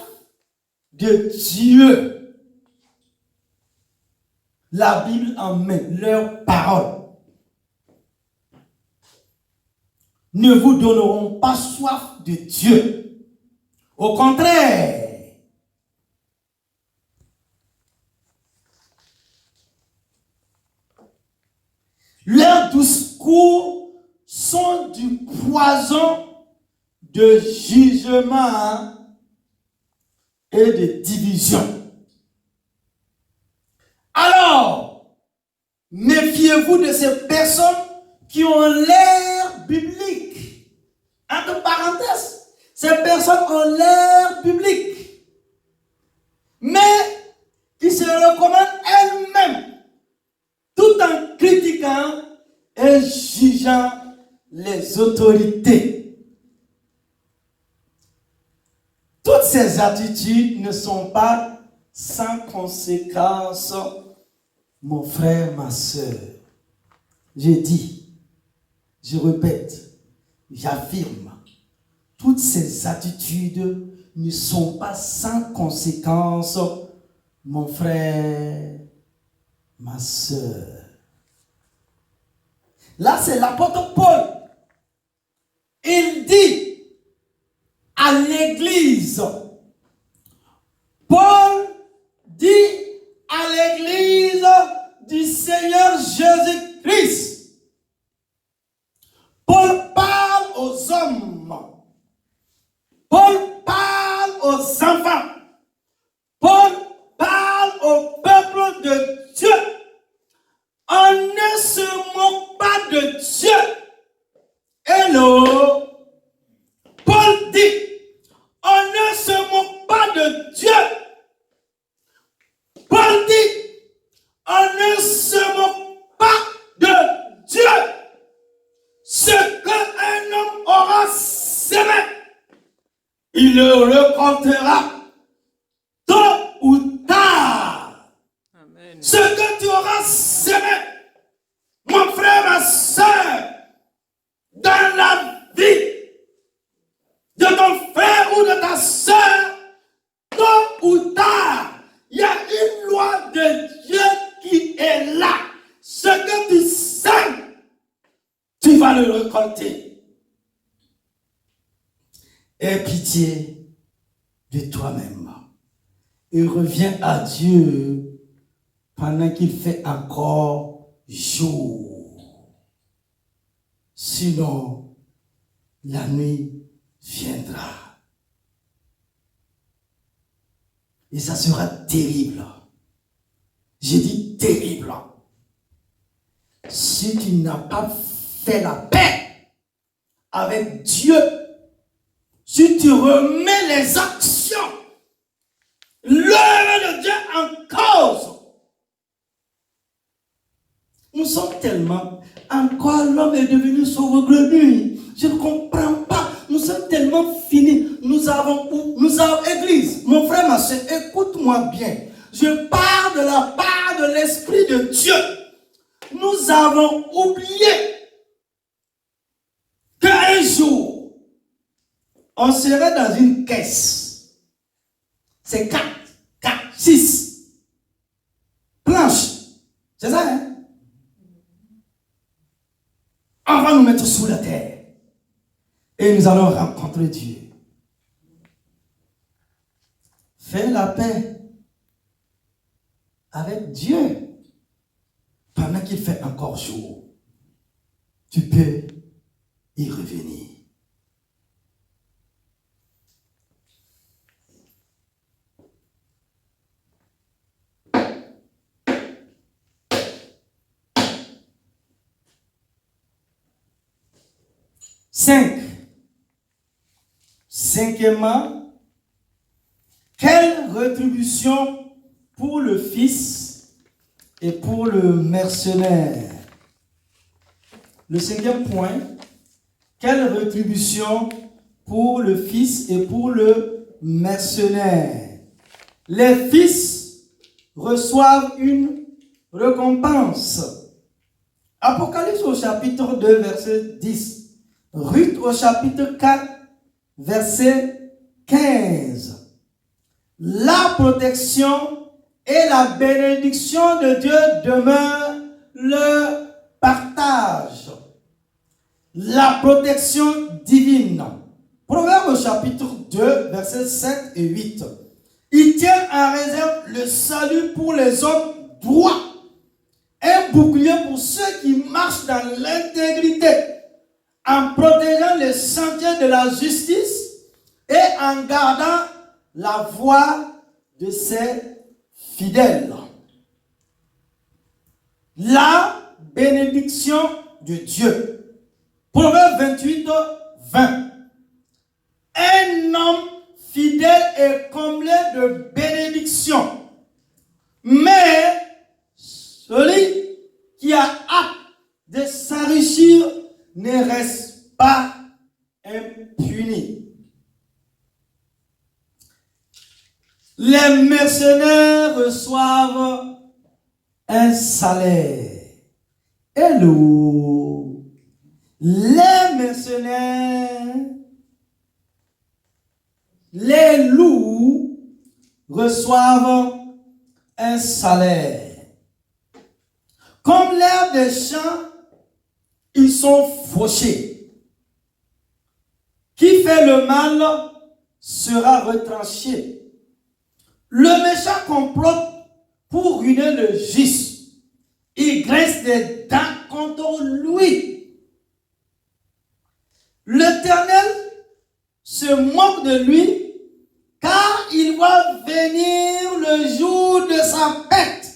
de Dieu. la Bible en main, leurs paroles, ne vous donneront pas soif de Dieu. Au contraire, leurs discours sont du poison de jugement et de division. Alors, méfiez-vous de ces personnes qui ont l'air biblique. Entre parenthèses, ces personnes ont l'air biblique, mais qui se recommandent elles-mêmes, tout en critiquant et jugeant les autorités. Toutes ces attitudes ne sont pas sans conséquence, mon frère, ma soeur. Je dis, je répète, j'affirme, toutes ces attitudes ne sont pas sans conséquence, mon frère, ma soeur. Là, c'est l'apôtre Paul. Il dit à l'église, Paul dit à l'église du Seigneur Jésus-Christ. Paul parle aux hommes. Paul parle aux enfants. Paul parle au peuple de Dieu. On ne se moque pas de Dieu. Hello. Paul dit, on ne se moque pas de Dieu. Paul dit, on ne se moque pas de Dieu. Ce qu'un homme aura semé, il le récoltera tôt ou tard. Amen. Ce que tu auras semé, mon frère, ma soeur, dans la vie de ton frère ou de ta soeur, tôt ou tard, il y a une loi de Dieu qui est là. Ce que tu sèmes, tu vas le récolter. Aie pitié de toi-même et reviens à Dieu pendant qu'il fait encore jour. Sinon, la nuit viendra. Et ça sera terrible. J'ai dit terrible. Si tu n'as pas fait la paix avec Dieu, si tu remets les actions, l'œuvre de Dieu en cause, nous sommes tellement, encore l'homme est devenu sauve-grenu. Je ne comprends pas. Nous sommes tellement finis. Nous avons, Église, mon frère, ma soeur, écoute-moi bien. Je parle de la part de l'Esprit de Dieu. Nous avons oublié qu'un jour, on serait dans une caisse. C'est 4, 6 planches. C'est ça, hein? On va nous mettre sous la terre. Et nous allons rencontrer Dieu. Fais la paix avec Dieu pendant qu'il fait encore jour. Tu peux y revenir. Cinquièmement, quelle rétribution pour le fils et pour le mercenaire? Le 5e point, quelle rétribution pour le fils et pour le mercenaire? Les fils reçoivent une récompense. Apocalypse au chapitre 2, verset 10. Ruth au chapitre 4, verset 15. La protection et la bénédiction de Dieu demeure le partage, la protection divine. Proverbe chapitre 2, versets 7 et 8. Il tient en réserve le salut pour les hommes droits, un bouclier pour ceux qui marchent dans l'intégrité, en protégeant les sentiers de la justice et en gardant la voie de ses fidèles. La bénédiction de Dieu. Proverbe 28, 20. Un homme fidèle est comblé de bénédictions, mais celui qui a hâte de s'enrichir ne reste pas impuni. Les mercenaires reçoivent un salaire. Hello. Les mercenaires, les loups reçoivent un salaire. Comme l'herbe des champs, ils sont fauchés. Qui fait le mal sera retranché. Le méchant complote pour ruiner le juste. Il grince des dents contre lui. L'Éternel se moque de lui, car il voit venir le jour de sa pète.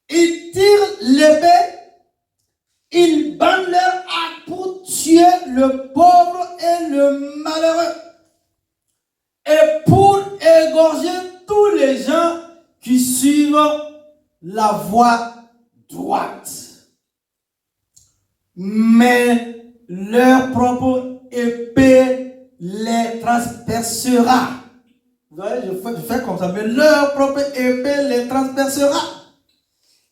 Il tire l'épée, il bande leur arc pour tuer le pauvre et le malheureux, et pour égorger tous les gens qui suivent la voie droite. Mais leur propre épée les transpercera. Vous voyez, je fais comme ça, mais leur propre épée les transpercera.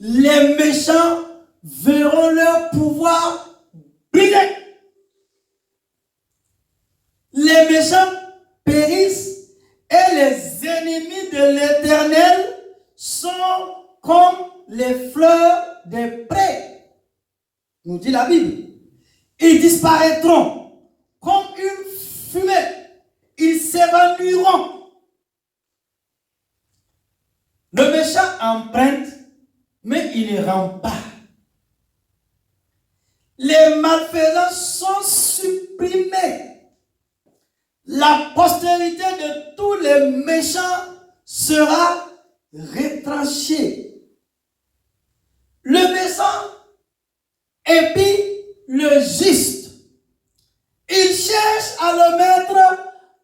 Les méchants verront leur pouvoir briller. Les méchants périssent et les ennemis de l'Éternel sont comme les fleurs des prés, nous dit la Bible. Ils disparaîtront comme une fumée. Ils s'évanouiront. Le méchant emprunte, mais il ne rend pas. Les malfaisants sont supprimés. La postérité de tous les méchants sera retranchée. Le méchant épie le juste. Il cherche à le mettre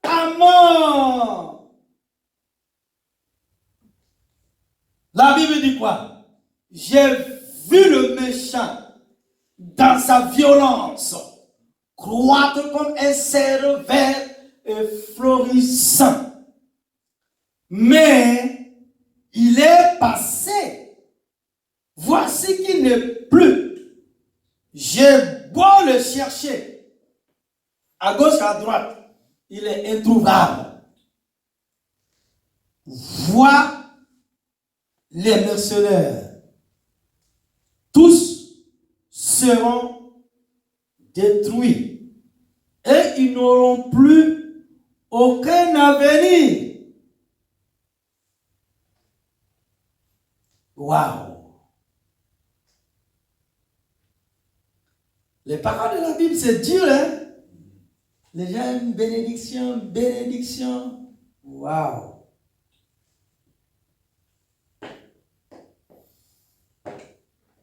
à mort. La Bible dit quoi? J'ai vu le méchant dans sa violence croître comme un cerf vert et florissant. Mais il est passé. Voici qu'il n'est plus. J'ai beau le chercher, à gauche, à droite, il est introuvable. Vois les mercenaires. Tous seront détruits et ils n'auront plus aucun avenir. Waouh! Les paroles de la Bible, c'est dur, hein? Les gens aiment bénédiction, bénédiction. Waouh!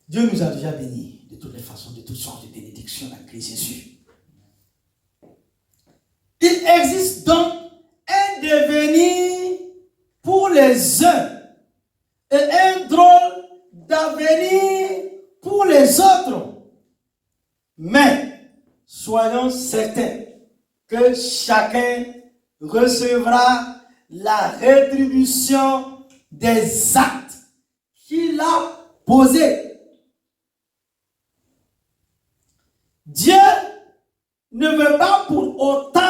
Dieu nous a déjà bénis de toutes les façons, de toutes sortes de bénédictions en Christ Jésus. Il existe donc un devenir pour les uns et un drôle d'avenir pour les autres. Mais soyons certains que chacun recevra la rétribution des actes qu'il a posés. Dieu ne veut pas pour autant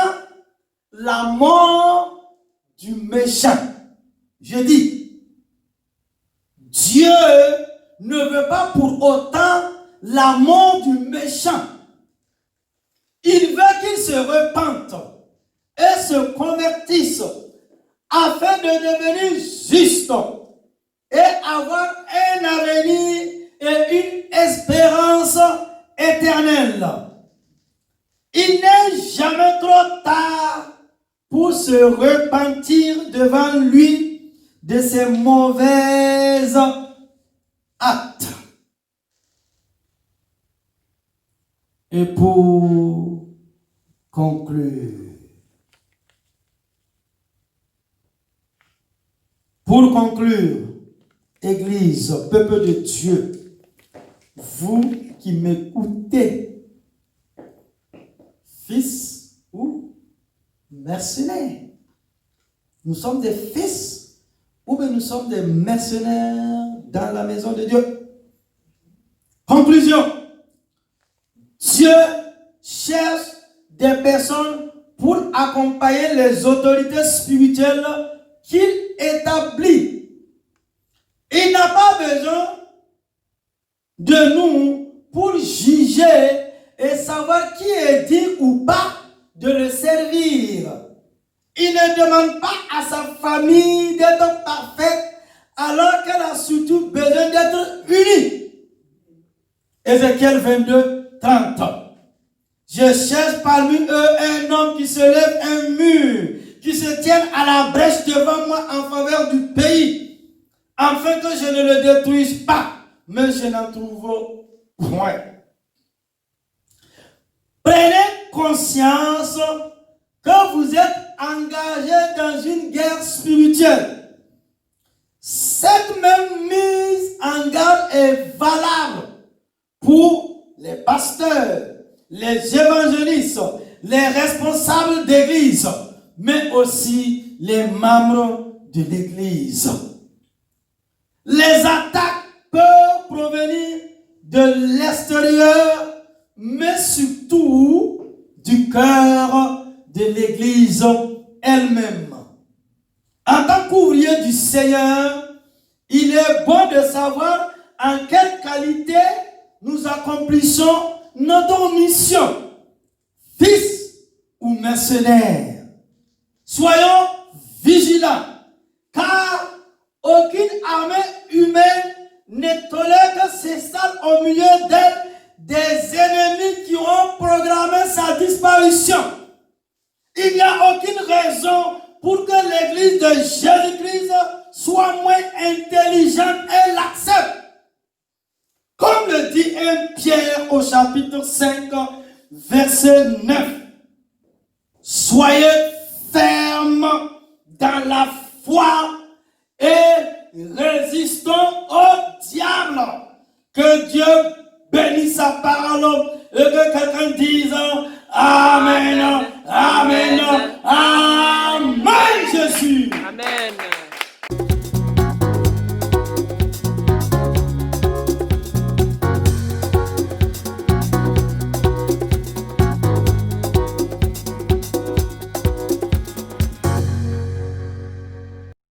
la mort du méchant. Je dis, Dieu ne veut pas pour autant la mort du méchant. Il veut qu'il se repente et se convertisse afin de devenir juste et avoir un avenir et une espérance éternelle. Il n'est jamais trop tard pour se repentir devant lui de ses mauvais actes. Et pour conclure, Église, peuple de Dieu, vous qui m'écoutez, fils ou mercenaires, nous sommes des fils ou bien nous sommes des mercenaires dans la maison de Dieu. Conclusion, Dieu cherche des personnes pour accompagner les autorités spirituelles qu'il établit. Il n'a pas besoin de nous pour juger et savoir qui est digne ou pas de le servir. Il ne demande pas à sa famille d'être parfaite alors qu'elle a surtout besoin d'être unie. Ézéchiel 22, 30. Je cherche parmi eux un homme qui se lève un mur, qui se tienne à la brèche devant moi en faveur du pays, afin que je ne le détruise pas, mais je n'en trouve point. Prenez conscience que vous êtes engagé dans une guerre spirituelle. Cette même mise en garde est valable pour les pasteurs, les évangélistes, les responsables d'église, mais aussi les membres de l'église. Les attaques peuvent provenir de l'extérieur, mais surtout du cœur de l'église elle-même. En tant qu'ouvrier du Seigneur, il est bon de savoir en quelle qualité nous accomplissons notre mission, fils ou mercenaires. Soyons vigilants, car aucune armée humaine ne tolère que s'installe au milieu d'elle des ennemis qui ont programmé sa disparition. Il n'y a aucune raison pour que l'église de Jésus-Christ soit moins intelligente et l'accepte. Comme le dit 1 Pierre au chapitre 5, verset 9. Soyez fermes dans la foi et résistons au diable. Que Dieu bénisse sa parole et que quelqu'un dise Amen.